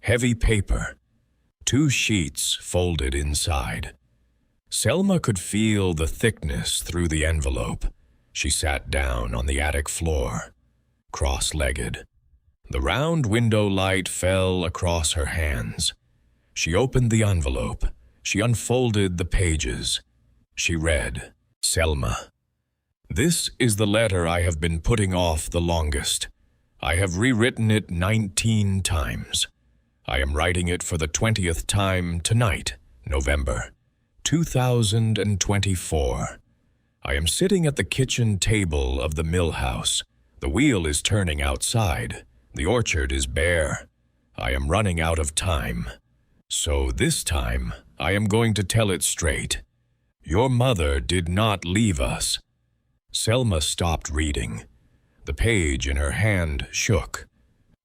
Heavy paper. 2 sheets folded inside. Selma could feel the thickness through the envelope. She sat down on the attic floor, cross-legged. The round window light fell across her hands. She opened the envelope. She unfolded the pages. She read, "Selma, This is the letter I have been putting off the longest. I have rewritten it 19 times. I am writing it for the 20th time tonight, November 2024. I am sitting at the kitchen table of the mill house. The wheel is turning outside. The orchard is bare. I am running out of time. So this time, I am going to tell it straight. Your mother did not leave us. Selma stopped reading. The page in her hand shook.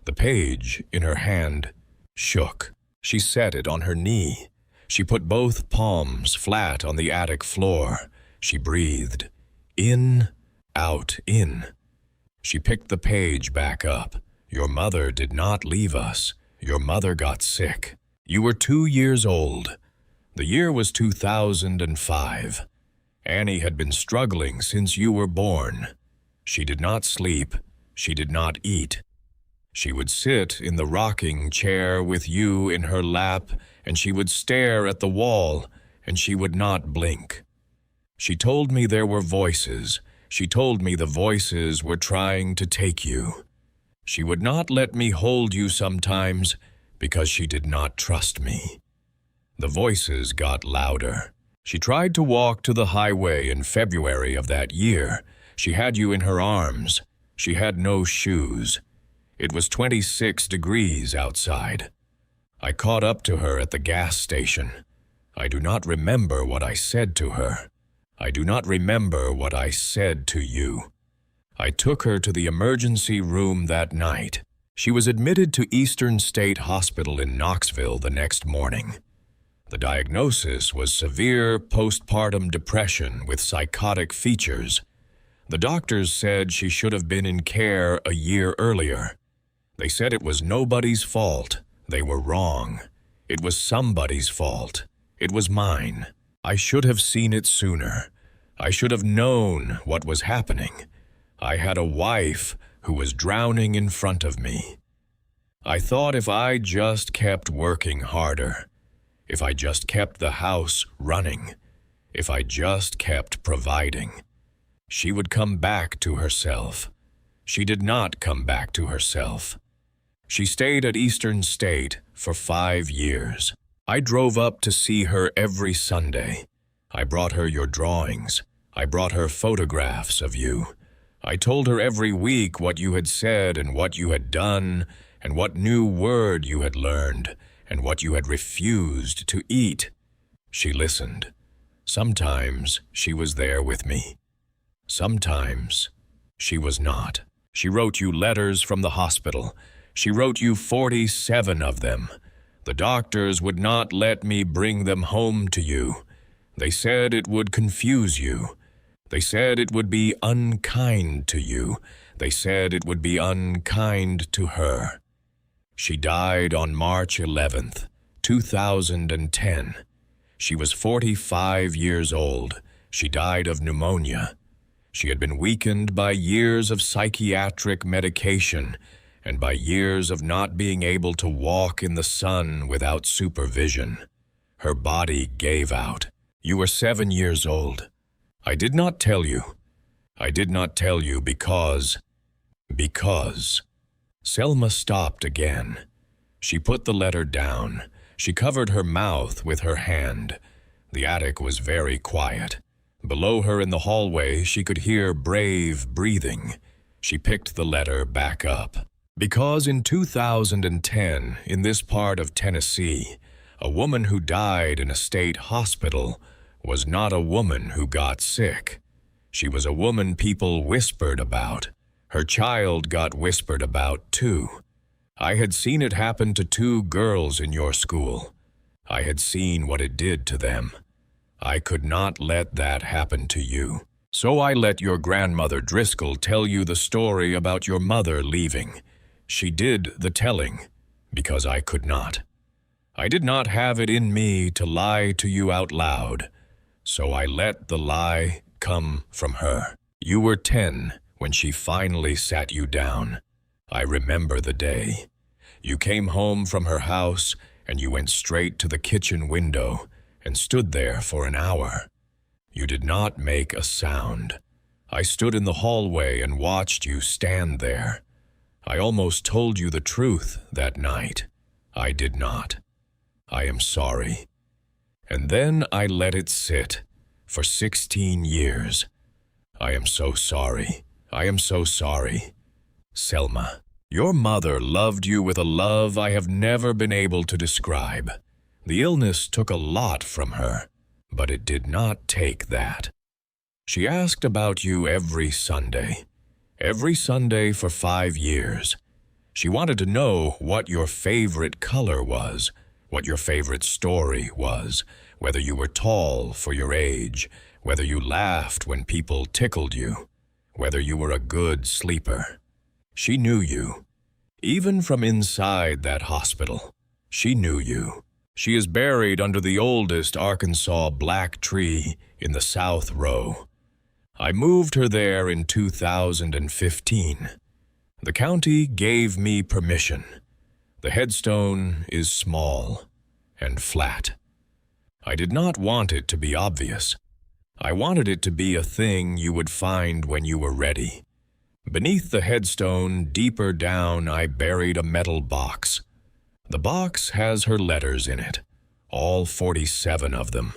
The page in her hand shook. She set it on her knee. She put both palms flat on the attic floor. She breathed. In, out, in. She picked the page back up. Your mother did not leave us. Your mother got sick. You were 2 years old. The year was 2005. Annie had been struggling since you were born. She did not sleep. She did not eat. She would sit in the rocking chair with you in her lap, and she would stare at the wall, and she would not blink. She told me there were voices. She told me the voices were trying to take you. She would not let me hold you sometimes because she did not trust me. The voices got louder. She tried to walk to the highway in February of that year. She had you in her arms. She had no shoes. It was 26 degrees outside. I caught up to her at the gas station. I do not remember what I said to her. I do not remember what I said to you. I took her to the emergency room that night. She was admitted to Eastern State Hospital in Knoxville the next morning. The diagnosis was severe postpartum depression with psychotic features. The doctors said she should have been in care a year earlier. They said it was nobody's fault. They were wrong. It was somebody's fault. It was mine. I should have seen it sooner. I should have known what was happening. I had a wife who was drowning in front of me. I thought if I just kept working harder, if I just kept the house running, if I just kept providing, she would come back to herself. She did not come back to herself. She stayed at Eastern State for 5 years. I drove up to see her every Sunday. I brought her your drawings. I brought her photographs of you. I told her every week what you had said and what you had done and what new word you had learned and what you had refused to eat. She listened. Sometimes she was there with me. Sometimes she was not. She wrote you letters from the hospital. She wrote you 47 of them. The doctors would not let me bring them home to you. They said it would confuse you. They said it would be unkind to you. They said it would be unkind to her. She died on March 11th, 2010. She was 45 years old. She died of pneumonia. She had been weakened by years of psychiatric medication and by years of not being able to walk in the sun without supervision. Her body gave out. You were 7 years old. I did not tell you. I did not tell you because... Selma stopped again. She put the letter down. She covered her mouth with her hand. The attic was very quiet. Below her in the hallway, she could hear Brave breathing. She picked the letter back up. Because in 2010, in this part of Tennessee, a woman who died in a state hospital was not a woman who got sick. She was a woman people whispered about. Her child got whispered about too. I had seen it happen to 2 girls in your school. I had seen what it did to them. I could not let that happen to you. So I let your grandmother Driscoll tell you the story about your mother leaving. She did the telling, because I could not. I did not have it in me to lie to you out loud, so I let the lie come from her. You were 10 when she finally sat you down. I remember the day. You came home from her house and you went straight to the kitchen window and stood there for an hour. You did not make a sound. I stood in the hallway and watched you stand there. I almost told you the truth that night. I did not. I am sorry. And then I let it sit for 16 years. I am so sorry. I am so sorry. Selma, your mother loved you with a love I have never been able to describe. The illness took a lot from her, but it did not take that. She asked about you every Sunday for 5 years. She wanted to know what your favorite color was, what your favorite story was, whether you were tall for your age, whether you laughed when people tickled you, whether you were a good sleeper. She knew you. Even from inside that hospital, she knew you. She is buried under the oldest Arkansas black tree in the South Row. I moved her there in 2015. The county gave me permission. The headstone is small and flat. I did not want it to be obvious. I wanted it to be a thing you would find when you were ready. Beneath the headstone, deeper down, I buried a metal box. The box has her letters in it, all 47 of them.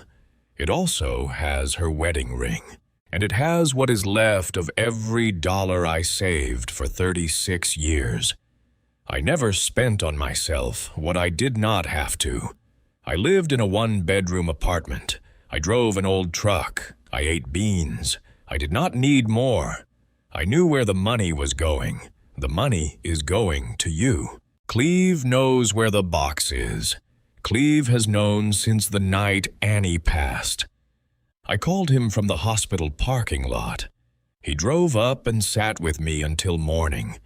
It also has her wedding ring, and it has what is left of every dollar I saved for 36 years. I never spent on myself what I did not have to. I lived in a one-bedroom apartment. I drove an old truck. I ate beans. I did not need more. I knew where the money was going. The money is going to you. Cleve knows where the box is. Cleve has known since the night Annie passed. I called him from the hospital parking lot. He drove up and sat with me until morning.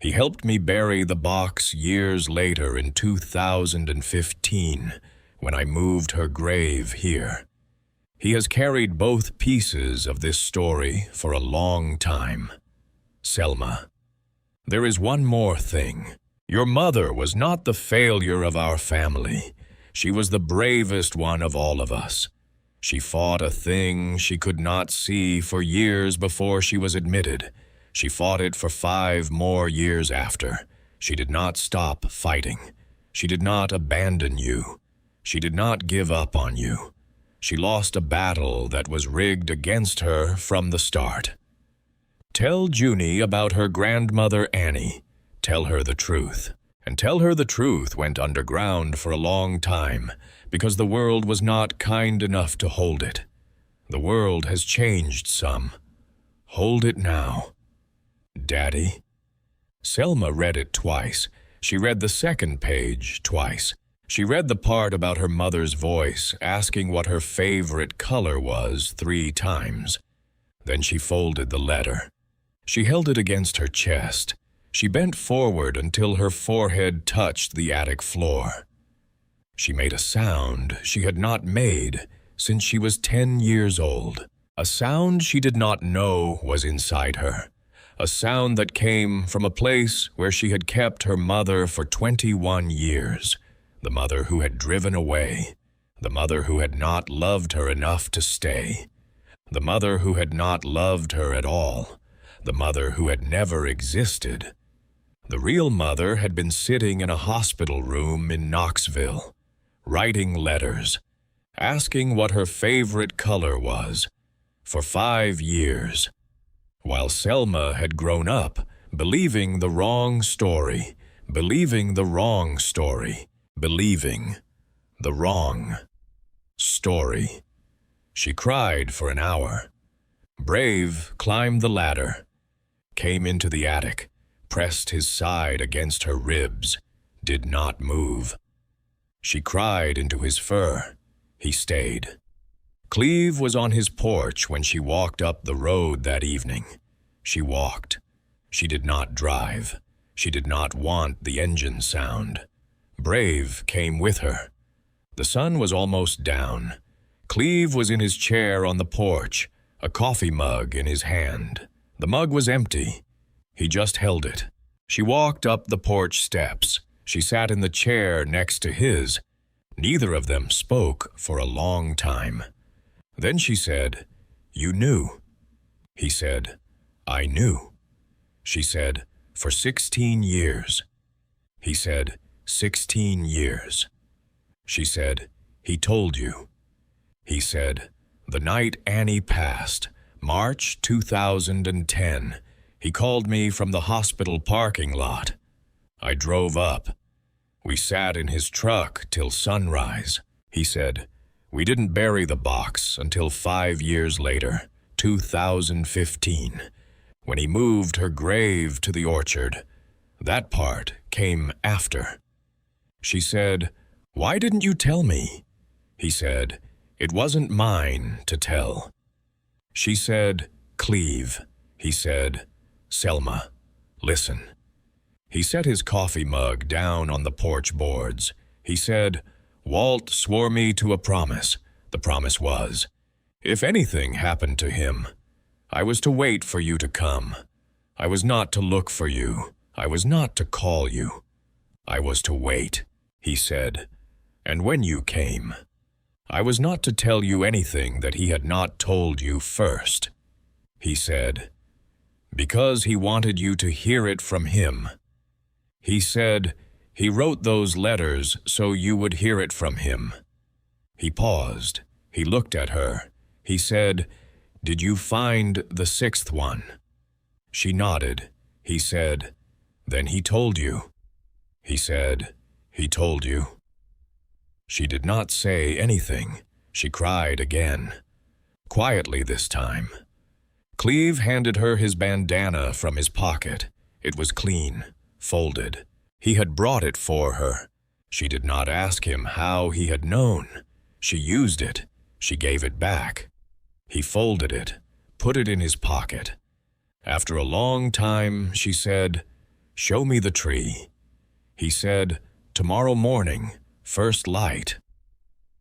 He helped me bury the box years later in 2015, when I moved her grave here. He has carried both pieces of this story for a long time. Selma, there is one more thing. Your mother was not the failure of our family. She was the bravest one of all of us. She fought a thing she could not see for years before she was admitted. She fought it for 5 more years after. She did not stop fighting. She did not abandon you. She did not give up on you. She lost a battle that was rigged against her from the start. Tell Junie about her grandmother Annie. Tell her the truth. And tell her the truth went underground for a long time because the world was not kind enough to hold it. The world has changed some. Hold it now. Daddy. Selma read it twice. She read the second page twice. She read the part about her mother's voice asking what her favorite color was 3 times. Then she folded the letter. She held it against her chest. She bent forward until her forehead touched the attic floor. She made a sound she had not made since she was 10 years old. A sound she did not know was inside her. A sound that came from a place where she had kept her mother for 21 years. The mother who had driven away. The mother who had not loved her enough to stay. The mother who had not loved her at all. The mother who had never existed. The real mother had been sitting in a hospital room in Knoxville, writing letters, asking what her favorite color was, for 5 years, while Selma had grown up, believing the wrong story, believing the wrong story, believing the wrong story. She cried for an hour. Brave climbed the ladder, came into the attic, pressed his side against her ribs, did not move. She cried into his fur. He stayed. Cleve was on his porch when she walked up the road that evening. She walked. She did not drive. She did not want the engine sound. Brave came with her. The sun was almost down. Cleve was in his chair on the porch, a coffee mug in his hand. The mug was empty. He just held it. She walked up the porch steps. She sat in the chair next to his. Neither of them spoke for a long time. Then she said, "You knew." He said, I knew. She said, for 16 years. He said, 16 years. She said, he told you. He said, the night Annie passed, March 2010, he called me from the hospital parking lot. I drove up. We sat in his truck till sunrise. He said, we didn't bury the box until 5 years later, 2015, when he moved her grave to the orchard. That part came after. She said, why didn't you tell me? He said, it wasn't mine to tell. She said, Cleve. He said, Selma, listen. He set his coffee mug down on the porch boards. He said, Walt swore me to a promise. The promise was, if anything happened to him, I was to wait for you to come. I was not to look for you. I was not to call you. I was to wait, he said. And when you came, I was not to tell you anything that he had not told you first. He said, because he wanted you to hear it from him. He said, he wrote those letters so you would hear it from him. He paused. He looked at her. He said, did you find the 6th one? She nodded. He said, then he told you. He said, he told you. She did not say anything. She cried again. Quietly this time. Cleve handed her his bandana from his pocket. It was clean, folded. He had brought it for her. She did not ask him how he had known. She used it. She gave it back. He folded it, put it in his pocket. After a long time, she said, show me the tree. He said, tomorrow morning, first light.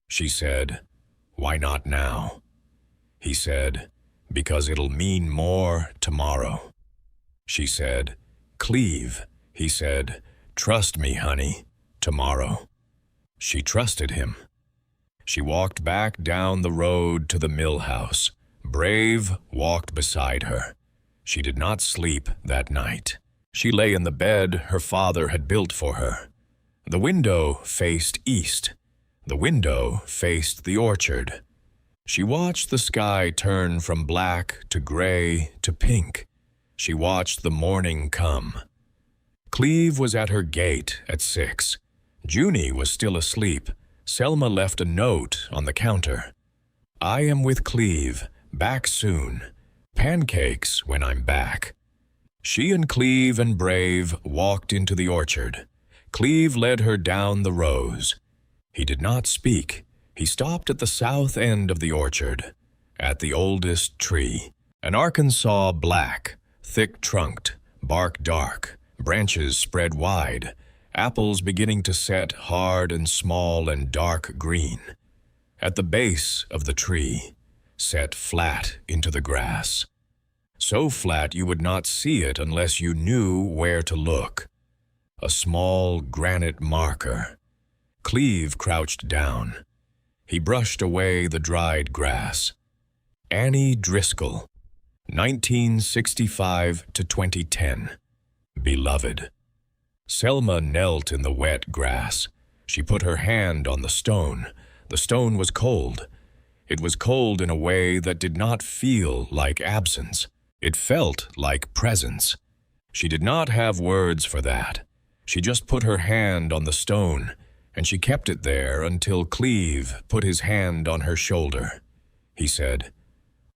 She said, why not now? He said, because it'll mean more tomorrow. She said, Cleve. He said, trust me, honey, tomorrow. She trusted him. She walked back down the road to the mill house. Brave walked beside her. She did not sleep that night. She lay in the bed her father had built for her. The window faced east. The window faced the orchard. She watched the sky turn from black to gray to pink. She watched the morning come. Cleve was at her gate at 6. Junie was still asleep. Selma left a note on the counter. I am with Cleve, back soon. Pancakes when I'm back. She and Cleve and Brave walked into the orchard. Cleve led her down the rows. He did not speak. He stopped at the south end of the orchard, at the oldest tree. An Arkansas black, thick-trunked, bark dark, branches spread wide, apples beginning to set hard and small and dark green. At the base of the tree, set flat into the grass. So flat you would not see it unless you knew where to look. A small granite marker. Cleve crouched down. He brushed away the dried grass. Annie Driscoll, 1965 to 2010. Beloved. Selma knelt in the wet grass. She put her hand on the stone. The stone was cold. It was cold in a way that did not feel like absence. It felt like presence. She did not have words for that. She just put her hand on the stone, and she kept it there until Cleve put his hand on her shoulder. He said,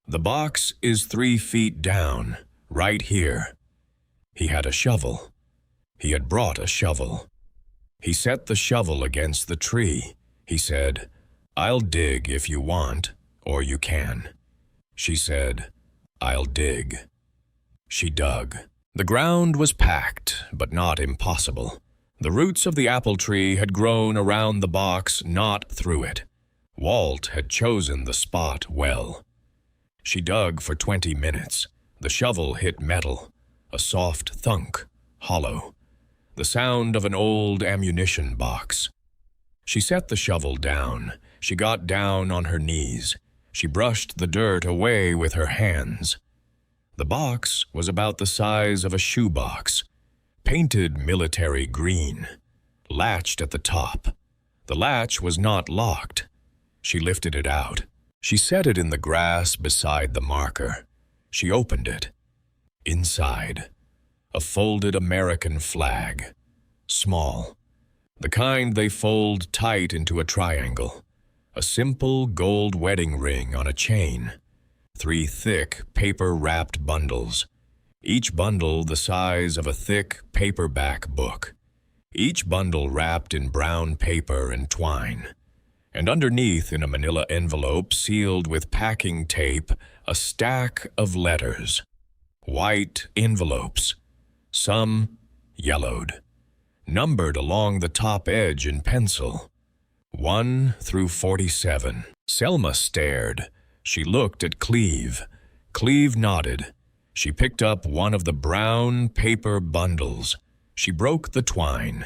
the box is 3 feet down, right here. He had a shovel. He had brought a shovel. He set the shovel against the tree. He said, I'll dig if you want, or you can. She said, I'll dig. She dug. The ground was packed, but not impossible. The roots of the apple tree had grown around the box, not through it. Walt had chosen the spot well. She dug for 20 minutes. The shovel hit metal, a soft thunk, hollow, the sound of an old ammunition box. She set the shovel down. She got down on her knees. She brushed the dirt away with her hands. The box was about the size of a shoebox, painted military green, latched at the top. The latch was not locked. She lifted it out. She set it in the grass beside the marker. She opened it. Inside, a folded American flag, small, the kind they fold tight into a triangle, a simple gold wedding ring on a chain, 3 thick paper-wrapped bundles, each bundle the size of a thick paperback book, each bundle wrapped in brown paper and twine, and underneath in a manila envelope sealed with packing tape a stack of letters, white envelopes, some yellowed, numbered along the top edge in pencil, 1 through 47. Selma stared. She looked at Cleve. Cleve nodded. She picked up one of the brown paper bundles. She broke the twine.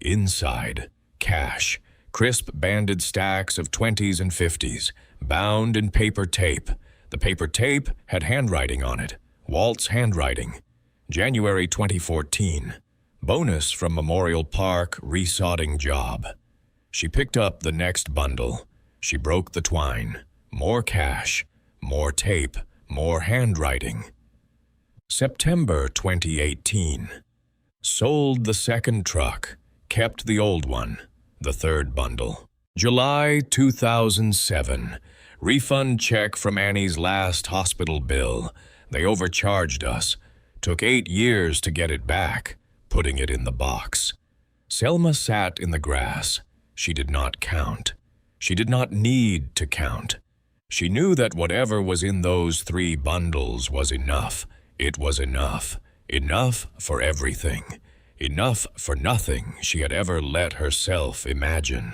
Inside, cash, crisp banded stacks of 20s and 50s, bound in paper tape. The paper tape had handwriting on it. Walt's handwriting. January 2014. Bonus from Memorial Park resodding job. She picked up the next bundle. She broke the twine. More cash, more tape, more handwriting. September 2018. Sold the second truck, kept the old one, the third bundle. July 2007. Refund check from Annie's last hospital bill. They overcharged us. Took 8 years to get it back, putting it in the box. Selma sat in the grass. She did not count. She did not need to count. She knew that whatever was in those 3 bundles was enough. It was enough. Enough for everything. Enough for nothing she had ever let herself imagine.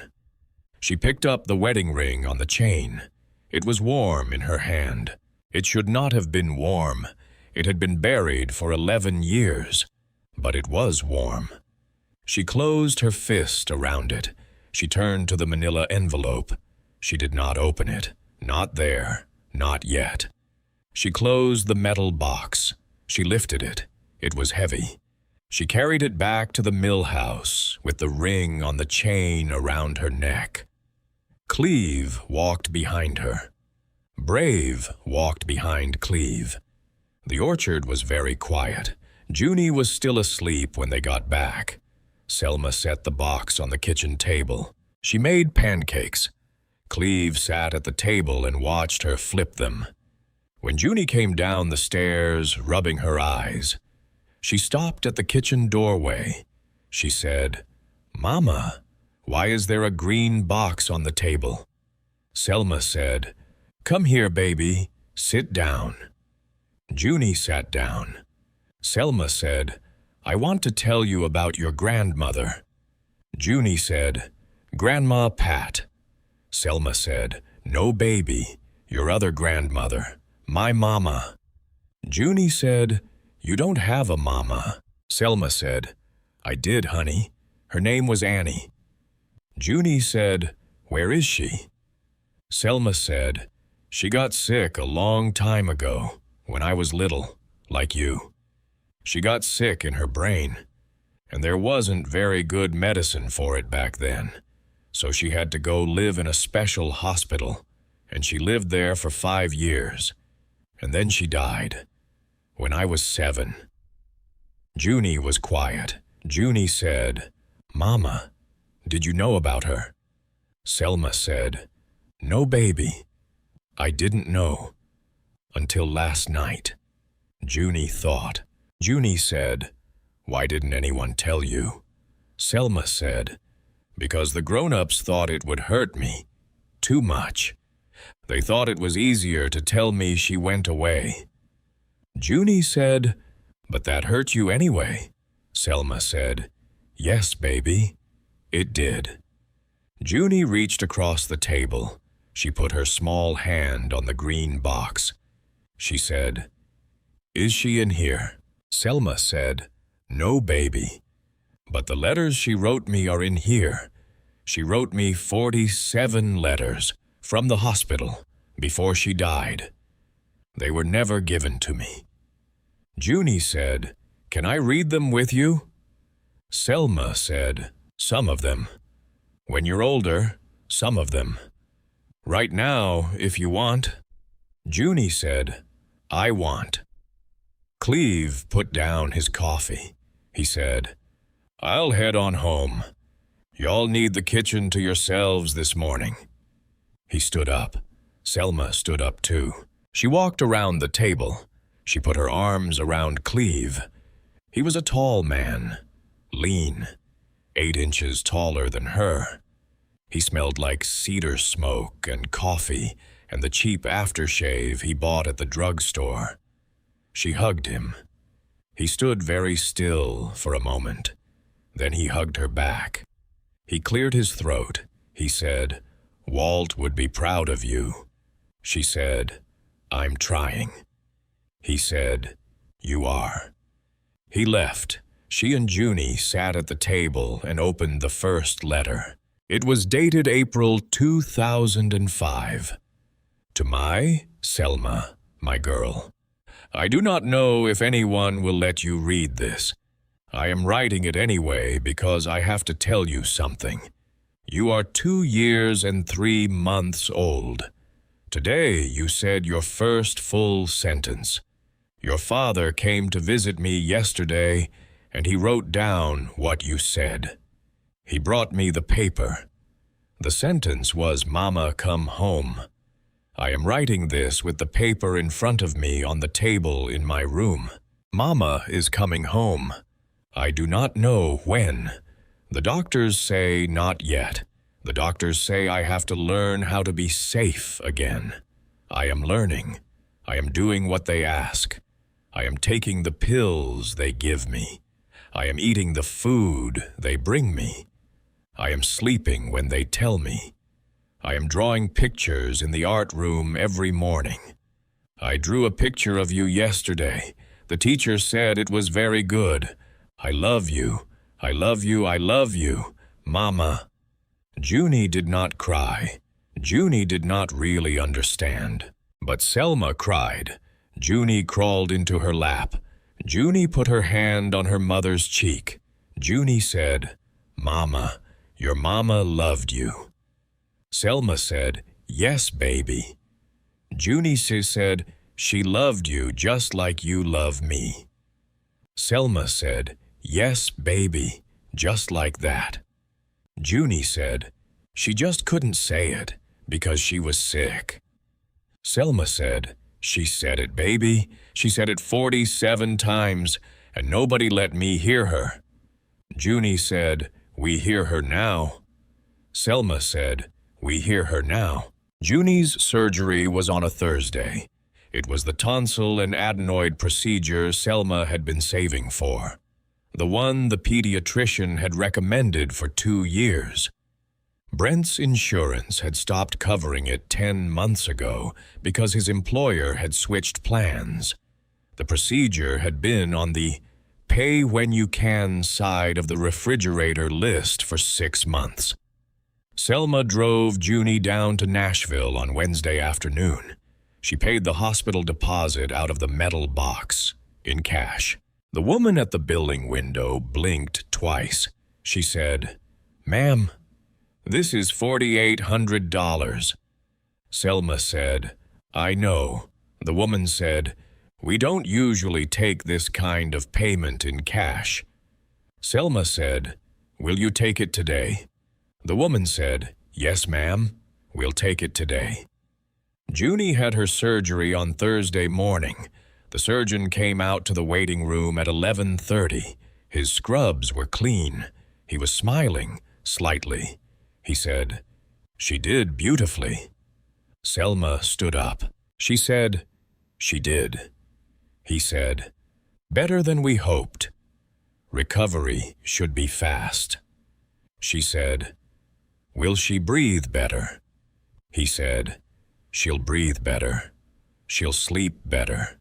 She picked up the wedding ring on the chain. It was warm in her hand. It should not have been warm. It had been buried for 11 years. But it was warm. She closed her fist around it. She turned to the manila envelope. She did not open it. Not there. Not yet. She closed the metal box. She lifted it. It was heavy. She carried it back to the mill house with the ring on the chain around her neck. Cleve walked behind her. Brave walked behind Cleve. The orchard was very quiet. Junie was still asleep when they got back. Selma set the box on the kitchen table. She made pancakes. Cleve sat at the table and watched her flip them. When Junie came down the stairs, rubbing her eyes, she stopped at the kitchen doorway. She said, "Mama, why is there a green box on the table?" Selma said, "Come here, baby. Sit down." Junie sat down. Selma said, "I want to tell you about your grandmother." Junie said, "Grandma Pat." Selma said, "No, baby, your other grandmother, my mama." Junie said, "You don't have a mama." Selma said, "I did, honey. Her name was Annie." Junie said, "Where is she?" Selma said, "She got sick a long time ago, when I was little, like you. She got sick in her brain, and there wasn't very good medicine for it back then, so she had to go live in a special hospital, and she lived there for 5 years, and then she died, when I was 7. Junie was quiet. Junie said, "Mama, did you know about her?" Selma said, "No, baby. I didn't know until last night." Junie thought. Junie said, "Why didn't anyone tell you?" Selma said, "Because the grown-ups thought it would hurt me too much. They thought it was easier to tell me she went away." Junie said, "But that hurt you anyway." Selma said, "Yes, baby, it did." Junie reached across the table. She put her small hand on the green box. She said, "Is she in here?" Selma said, "No, baby, but the letters she wrote me are in here. She wrote me 47 letters from the hospital before she died. They were never given to me. Junie said, "Can I read them with you?" Selma said, "Some of them. When you're older, some of them. Right now, if you want." Junie said, "I want." Cleve put down his coffee. He said, "I'll head on home. Y'all need the kitchen to yourselves this morning." He stood up. Selma stood up too. She walked around the table. She put her arms around Cleve. He was a tall man, lean, 8 inches taller than her. He smelled like cedar smoke and coffee and the cheap aftershave he bought at the drugstore. She hugged him. He stood very still for a moment. Then he hugged her back. He cleared his throat. He said, "Walt would be proud of you." She said, "I'm trying." He said, "You are." He left. She and Junie sat at the table and opened the first letter. It was dated April 2005. To my Selma, my girl. I do not know if anyone will let you read this. I am writing it anyway because I have to tell you something. You are 2 years and 3 months old. Today you said your first full sentence. Your father came to visit me yesterday, and he wrote down what you said. He brought me the paper. The sentence was, "Mama, come home." I am writing this with the paper in front of me on the table in my room. Mama is coming home. I do not know when. The doctors say not yet. The doctors say I have to learn how to be safe again. I am learning. I am doing what they ask. I am taking the pills they give me. I am eating the food they bring me. I am sleeping when they tell me. I am drawing pictures in the art room every morning. I drew a picture of you yesterday. The teacher said it was very good. I love you. I love you. I love you. Mama. Junie did not cry. Junie did not really understand. But Selma cried. Junie crawled into her lap. Junie put her hand on her mother's cheek. Junie said, "Mama, your mama loved you." Selma said, "Yes, baby." Junie said, "She loved you just like you love me." Selma said, "Yes, baby, just like that." Junie said, "She just couldn't say it because she was sick." Selma said, "She said it, baby. She said it 47 times, and nobody let me hear her." Junie said, "We hear her now." Selma said, "We hear her now." Junie's surgery was on a Thursday. It was the tonsil and adenoid procedure Selma had been saving for. The one the pediatrician had recommended for 2 years. Brent's insurance had stopped covering it 10 months ago because his employer had switched plans. The procedure had been on the pay-when-you-can side of the refrigerator list for 6 months. Selma drove Junie down to Nashville on Wednesday afternoon. She paid the hospital deposit out of the metal box, in cash. The woman at the billing window blinked twice. She said, "Ma'am, this is $4,800. Selma said, "I know." The woman said, "We don't usually take this kind of payment in cash." Selma said, "Will you take it today?" The woman said, "Yes, ma'am, we'll take it today." Junie had her surgery on Thursday morning. The surgeon came out to the waiting room at 11:30. His scrubs were clean. He was smiling, slightly. He said, "She did beautifully." Selma stood up. She said, "She did." He said, "Better than we hoped. Recovery should be fast." She said, "Will she breathe better?" He said, "She'll breathe better. She'll sleep better.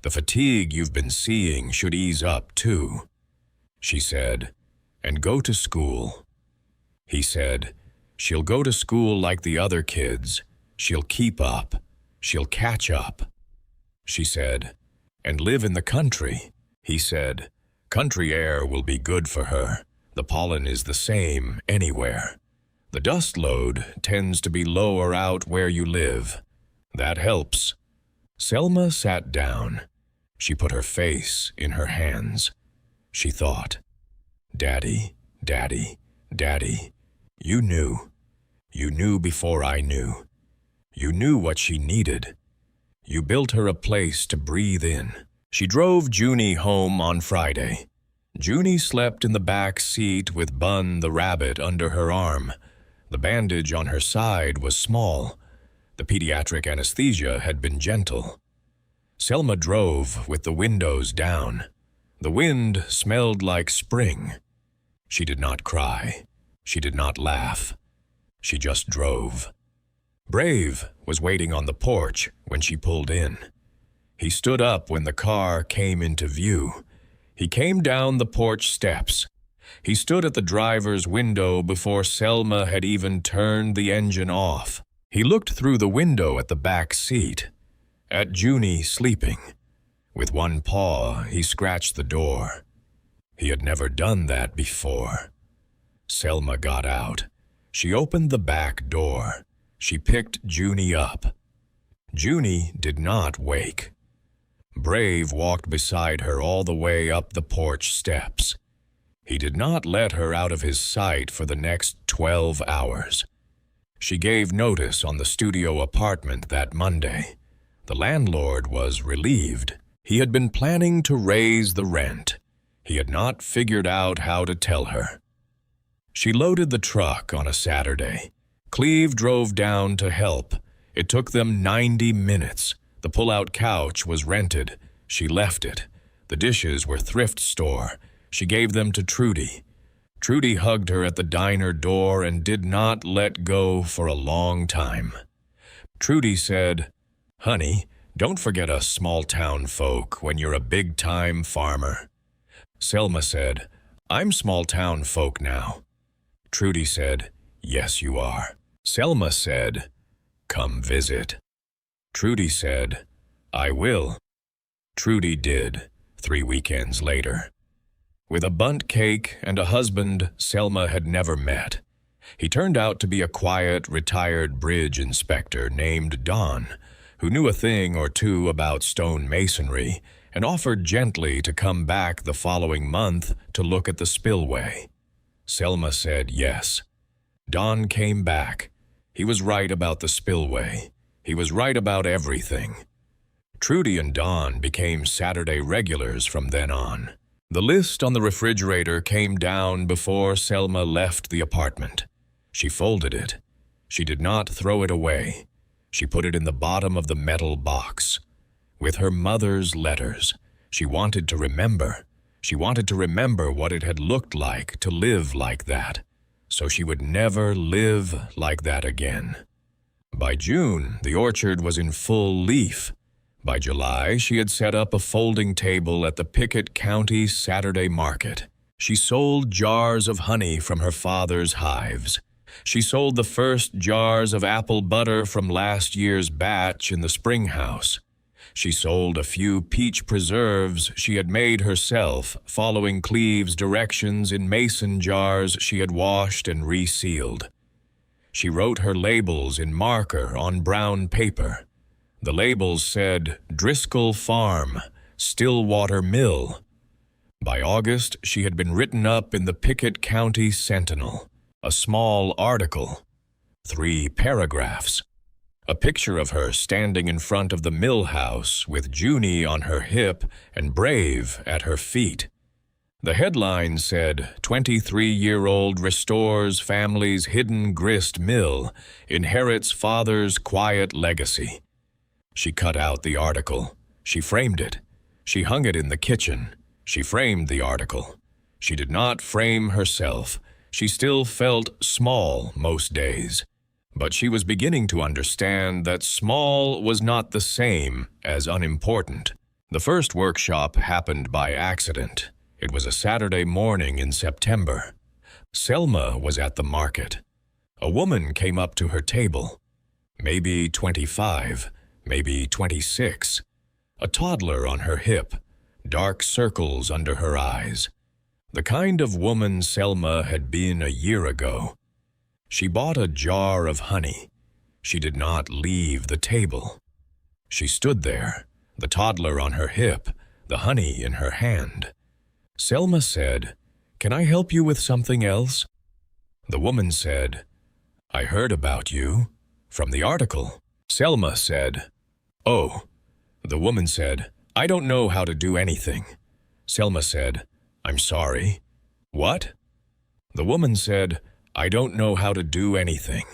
The fatigue you've been seeing should ease up too." She said, "And go to school." He said, "She'll go to school like the other kids. She'll keep up. She'll catch up." She said, and live in the country. He said, country air will be good for her. The pollen is the same anywhere. The dust load tends to be lower out where you live. That helps. Selma sat down. She put her face in her hands. She thought, Daddy, Daddy, Daddy, you knew. You knew before I knew. You knew what she needed. You built her a place to breathe in. She drove Junie home on Friday. Junie slept in the back seat with Bun the rabbit under her arm. The bandage on her side was small. The pediatric anesthesia had been gentle. Selma drove with the windows down. The wind smelled like spring. She did not cry. She did not laugh. She just drove. Brave was waiting on the porch when she pulled in. He stood up when the car came into view. He came down the porch steps. He stood at the driver's window before Selma had even turned the engine off. He looked through the window at the back seat, at Junie sleeping. With one paw, he scratched the door. He had never done that before. Selma got out. She opened the back door. She picked Junie up. Junie did not wake. Brave walked beside her all the way up the porch steps. He did not let her out of his sight for the next 12 hours. She gave notice on the studio apartment that Monday. The landlord was relieved. He had been planning to raise the rent. He had not figured out how to tell her. She loaded the truck on a Saturday. Cleve drove down to help. It took them 90 minutes. The pull-out couch was rented. She left it. The dishes were thrift store. She gave them to Trudy. Trudy hugged her at the diner door and did not let go for a long time. Trudy said, Honey, don't forget us small-town folk when you're a big-time farmer. Selma said, I'm small-town folk now. Trudy said, Yes, you are. Selma said, Come visit. Trudy said, I will. Trudy did, 3 weekends later. With a bundt cake and a husband Selma had never met. He turned out to be a quiet, retired bridge inspector named Don, who knew a thing or two about stone masonry and offered gently to come back the following month to look at the spillway. Selma said yes. Don came back. He was right about the spillway. He was right about everything. Trudy and Don became Saturday regulars from then on. The list on the refrigerator came down before Selma left the apartment. She folded it. She did not throw it away. She put it in the bottom of the metal box. With her mother's letters, she wanted to remember. She wanted to remember what it had looked like to live like that, so she would never live like that again. By June, the orchard was in full leaf. By July, she had set up a folding table at the Pickett County Saturday market. She sold jars of honey from her father's hives. She sold the first jars of apple butter from last year's batch in the spring house. She sold a few peach preserves she had made herself, following Cleve's directions in mason jars she had washed and resealed. She wrote her labels in marker on brown paper. The labels said, Driscoll Farm, Stillwater Mill. By August, she had been written up in the Pickett County Sentinel, a small article, 3 paragraphs. A picture of her standing in front of the mill house with Junie on her hip and Brave at her feet. The headline said, 23-year-old restores family's hidden grist mill, inherits father's quiet legacy. She cut out the article. She framed it. She hung it in the kitchen. She framed the article. She did not frame herself. She still felt small most days. But she was beginning to understand that small was not the same as unimportant. The first workshop happened by accident. It was a Saturday morning in September. Selma was at the market. A woman came up to her table. Maybe 25, maybe 26. a toddler on her hip, dark circles under her eyes. The kind of woman Selma had been a year ago. She bought a jar of honey. She did not leave the table. She stood there, the toddler on her hip, the honey in her hand. Selma said, "Can I help you with something else?" The woman said, "I heard about you from the article." Selma said, "Oh." The woman said, "I don't know how to do anything." Selma said, "I'm sorry." "What?" The woman said, "I don't know how to do anything.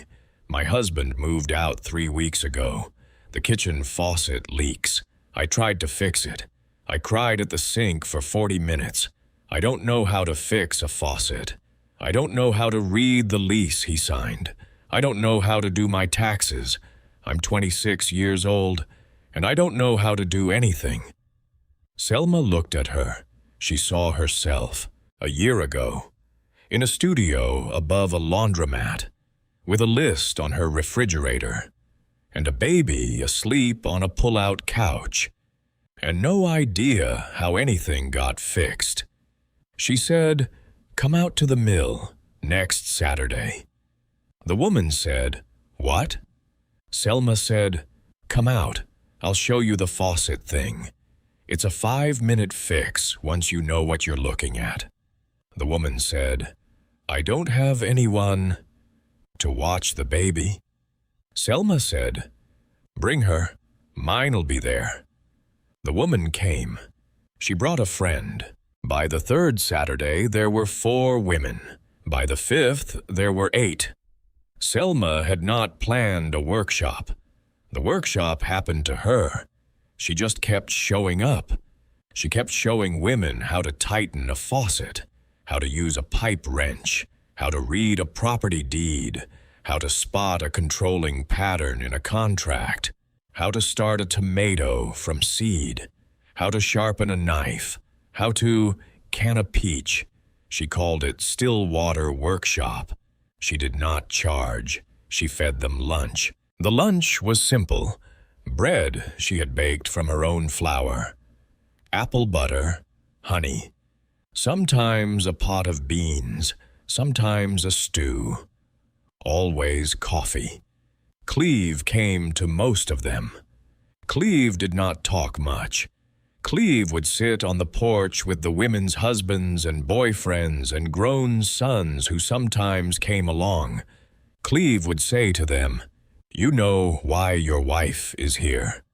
My husband moved out 3 weeks ago. The kitchen faucet leaks. I tried to fix it. I cried at the sink for 40 minutes. I don't know how to fix a faucet. I don't know how to read the lease he signed. I don't know how to do my taxes. I'm 26 years old, and I don't know how to do anything." Selma looked at her. She saw herself, a year ago, in a studio above a laundromat, with a list on her refrigerator, and a baby asleep on a pull-out couch, and no idea how anything got fixed. She said, "Come out to the mill next Saturday." The woman said, "What?" Selma said, "Come out. I'll show you the faucet thing. It's a 5-minute fix once you know what you're looking at." The woman said, "I don't have anyone to watch the baby." Selma said, "Bring her. Mine'll be there." The woman came. She brought a friend. By the 3rd Saturday, there were 4 women. By the 5th, there were 8. Selma had not planned a workshop. The workshop happened to her. She just kept showing up. She kept showing women how to tighten a faucet, how to use a pipe wrench, how to read a property deed, how to spot a controlling pattern in a contract, how to start a tomato from seed, how to sharpen a knife, how to can a peach. She called it Stillwater Workshop. She did not charge. She fed them lunch. The lunch was simple. Bread she had baked from her own flour, apple butter, honey, sometimes a pot of beans, sometimes a stew, always coffee. Cleve came to most of them. Cleve did not talk much. Cleve would sit on the porch with the women's husbands and boyfriends and grown sons who sometimes came along. Cleve would say to them, "You know why your wife is here."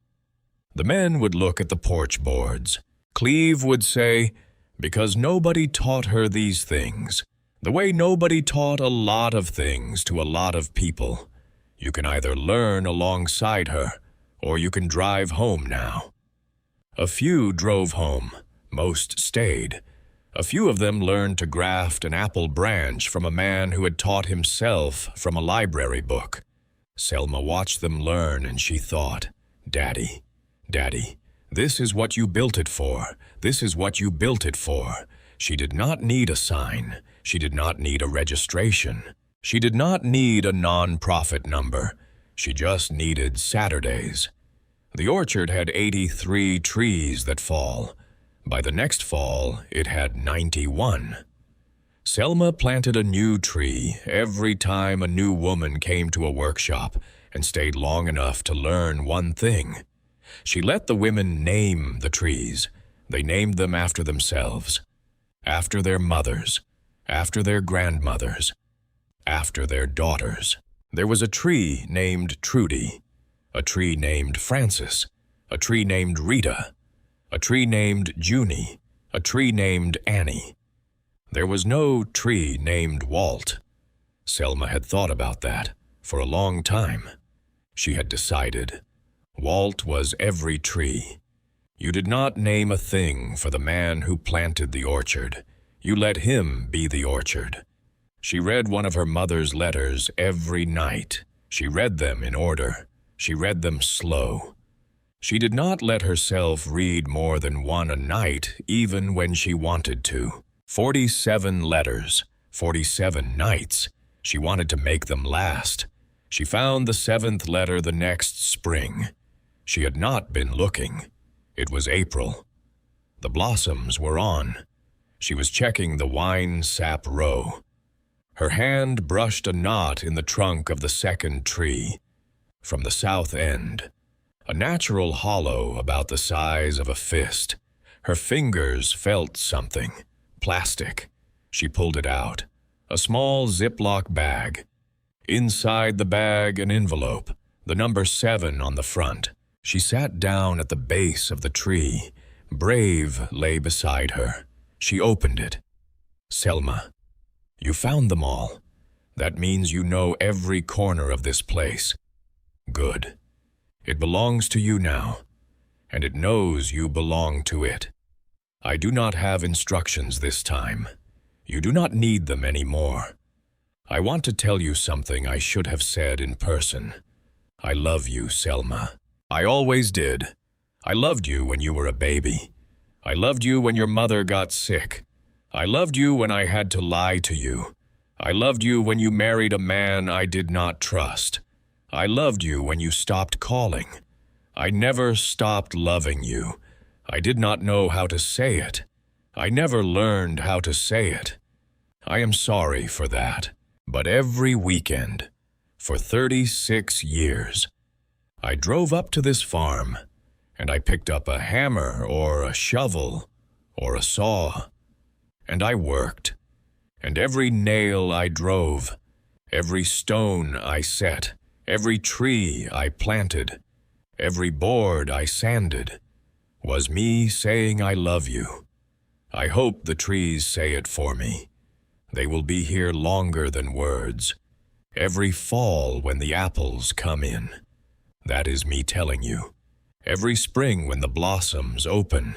The men would look at the porch boards. Cleve would say, "Because nobody taught her these things, the way nobody taught a lot of things to a lot of people. You can either learn alongside her, or you can drive home now." A few drove home. Most stayed. A few of them learned to graft an apple branch from a man who had taught himself from a library book. Selma watched them learn, and she thought, "Daddy, Daddy, this is what you built it for. This is what you built it for." She did not need a sign. She did not need a registration. She did not need a non-profit number. She just needed Saturdays. The orchard had 83 trees that fall. By the next fall, it had 91. Selma planted a new tree every time a new woman came to a workshop and stayed long enough to learn one thing. She let the women name the trees. They named them after themselves, after their mothers, after their grandmothers, after their daughters. There was a tree named Trudy, a tree named Frances, a tree named Rita, a tree named Junie, a tree named Annie. There was no tree named Walt. Selma had thought about that for a long time. She had decided Walt was every tree. You did not name a thing for the man who planted the orchard. You let him be the orchard. She read one of her mother's letters every night. She read them in order. She read them slow. She did not let herself read more than one a night, even when she wanted to. 47 letters, 47 nights. She wanted to make them last. She found the 7th letter the next spring. She had not been looking. It was April. The blossoms were on. She was checking the wine sap row. Her hand brushed a knot in the trunk of the second tree. From the south end, a natural hollow about the size of a fist. Her fingers felt something. Plastic. She pulled it out. A small Ziploc bag. Inside the bag, an envelope, the number 7 on the front. She sat down at the base of the tree. Brave lay beside her. She opened it. Selma, you found them all. That means you know every corner of this place. Good. It belongs to you now, and it knows you belong to it. I do not have instructions this time. You do not need them anymore. I want to tell you something I should have said in person. I love you, Selma. I always did. I loved you when you were a baby. I loved you when your mother got sick. I loved you when I had to lie to you. I loved you when you married a man I did not trust. I loved you when you stopped calling. I never stopped loving you. I did not know how to say it. I never learned how to say it. I am sorry for that. But every weekend, for 36 years, I drove up to this farm, and I picked up a hammer or a shovel or a saw, and I worked. And every nail I drove, every stone I set, every tree I planted, every board I sanded, was me saying I love you. I hope the trees say it for me. They will be here longer than words. Every fall when the apples come in, that is me telling you. Every spring when the blossoms open,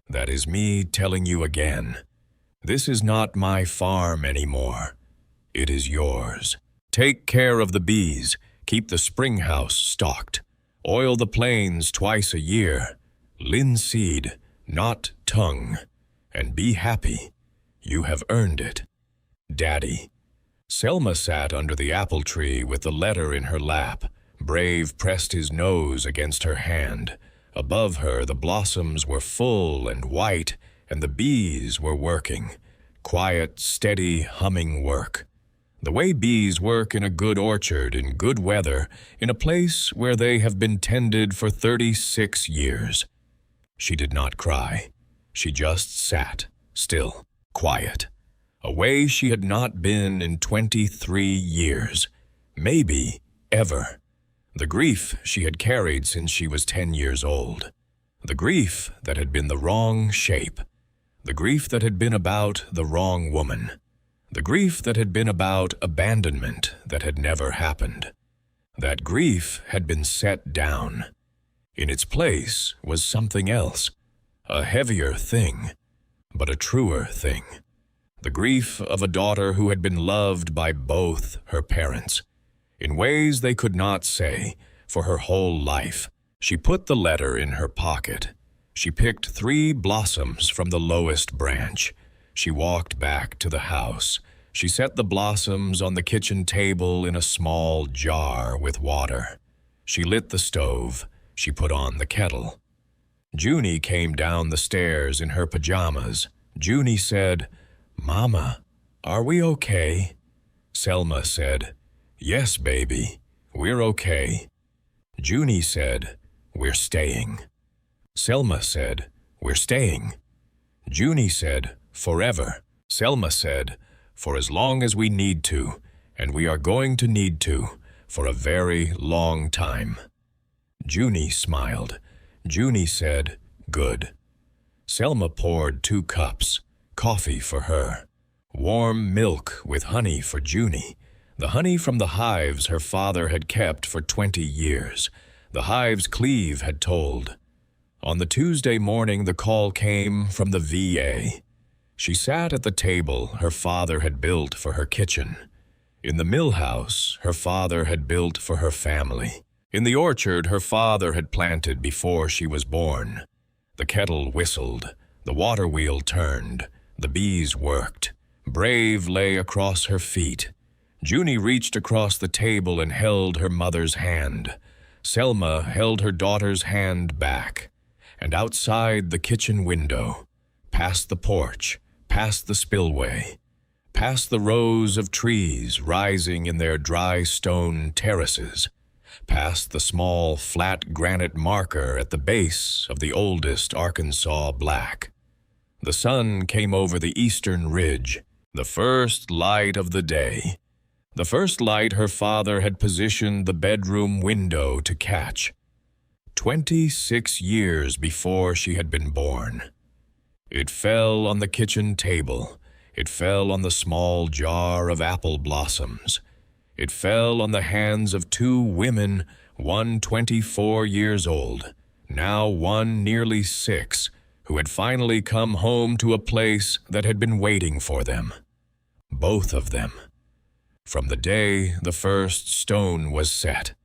that is me telling you again. This is not my farm anymore. It is yours. Take care of the bees. Keep the spring house stocked. Oil the plains twice a year. Linseed, not tongue. And be happy. You have earned it. Daddy. Selma sat under the apple tree with the letter in her lap. Brave pressed his nose against her hand. Above her, the blossoms were full and white, and the bees were working. Quiet, steady, humming work. The way bees work in a good orchard in good weather, in a place where they have been tended for 36 years. She did not cry. She just sat, still, quiet. A way she had not been in 23 years, maybe ever. The grief she had carried since she was 10 years old. The grief that had been the wrong shape. The grief that had been about the wrong woman. The grief that had been about abandonment that had never happened. That grief had been set down. In its place was something else, a heavier thing, but a truer thing. The grief of a daughter who had been loved by both her parents, in ways they could not say, for her whole life. She put the letter in her pocket. She picked 3 blossoms from the lowest branch. She walked back to the house. She set the blossoms on the kitchen table in a small jar with water. She lit the stove. She put on the kettle. Junie came down the stairs in her pajamas. Junie said, "Mama, are we okay?" Selma said, "Yes, baby, we're okay." Junie said, "We're staying." Selma said, "We're staying." Junie said, "Forever." Selma said, "For as long as we need to, and we are going to need to, for a very long time." Junie smiled. Junie said, "Good." Selma poured 2 cups, coffee for her, warm milk with honey for Junie, the honey from the hives her father had kept for 20 years, the hives Cleve had told. On the Tuesday morning the call came from the VA. She sat at the table her father had built for her kitchen. In the mill house her father had built for her family. In the orchard her father had planted before she was born. The kettle whistled, the water wheel turned, the bees worked. Brave lay across her feet. Junie reached across the table and held her mother's hand. Selma held her daughter's hand back. and outside the kitchen window, past the porch, past the spillway, past the rows of trees rising in their dry stone terraces, past the small flat granite marker at the base of the oldest Arkansas black. The sun came over the eastern ridge, the first light of the day, the first light her father had positioned the bedroom window to catch, 26 years before she had been born. It fell on the kitchen table. It fell on the small jar of apple blossoms. It fell on the hands of two women, one 24 years old, now one nearly 6, who had finally come home to a place that had been waiting for them. Both of them. From the day the first stone was set,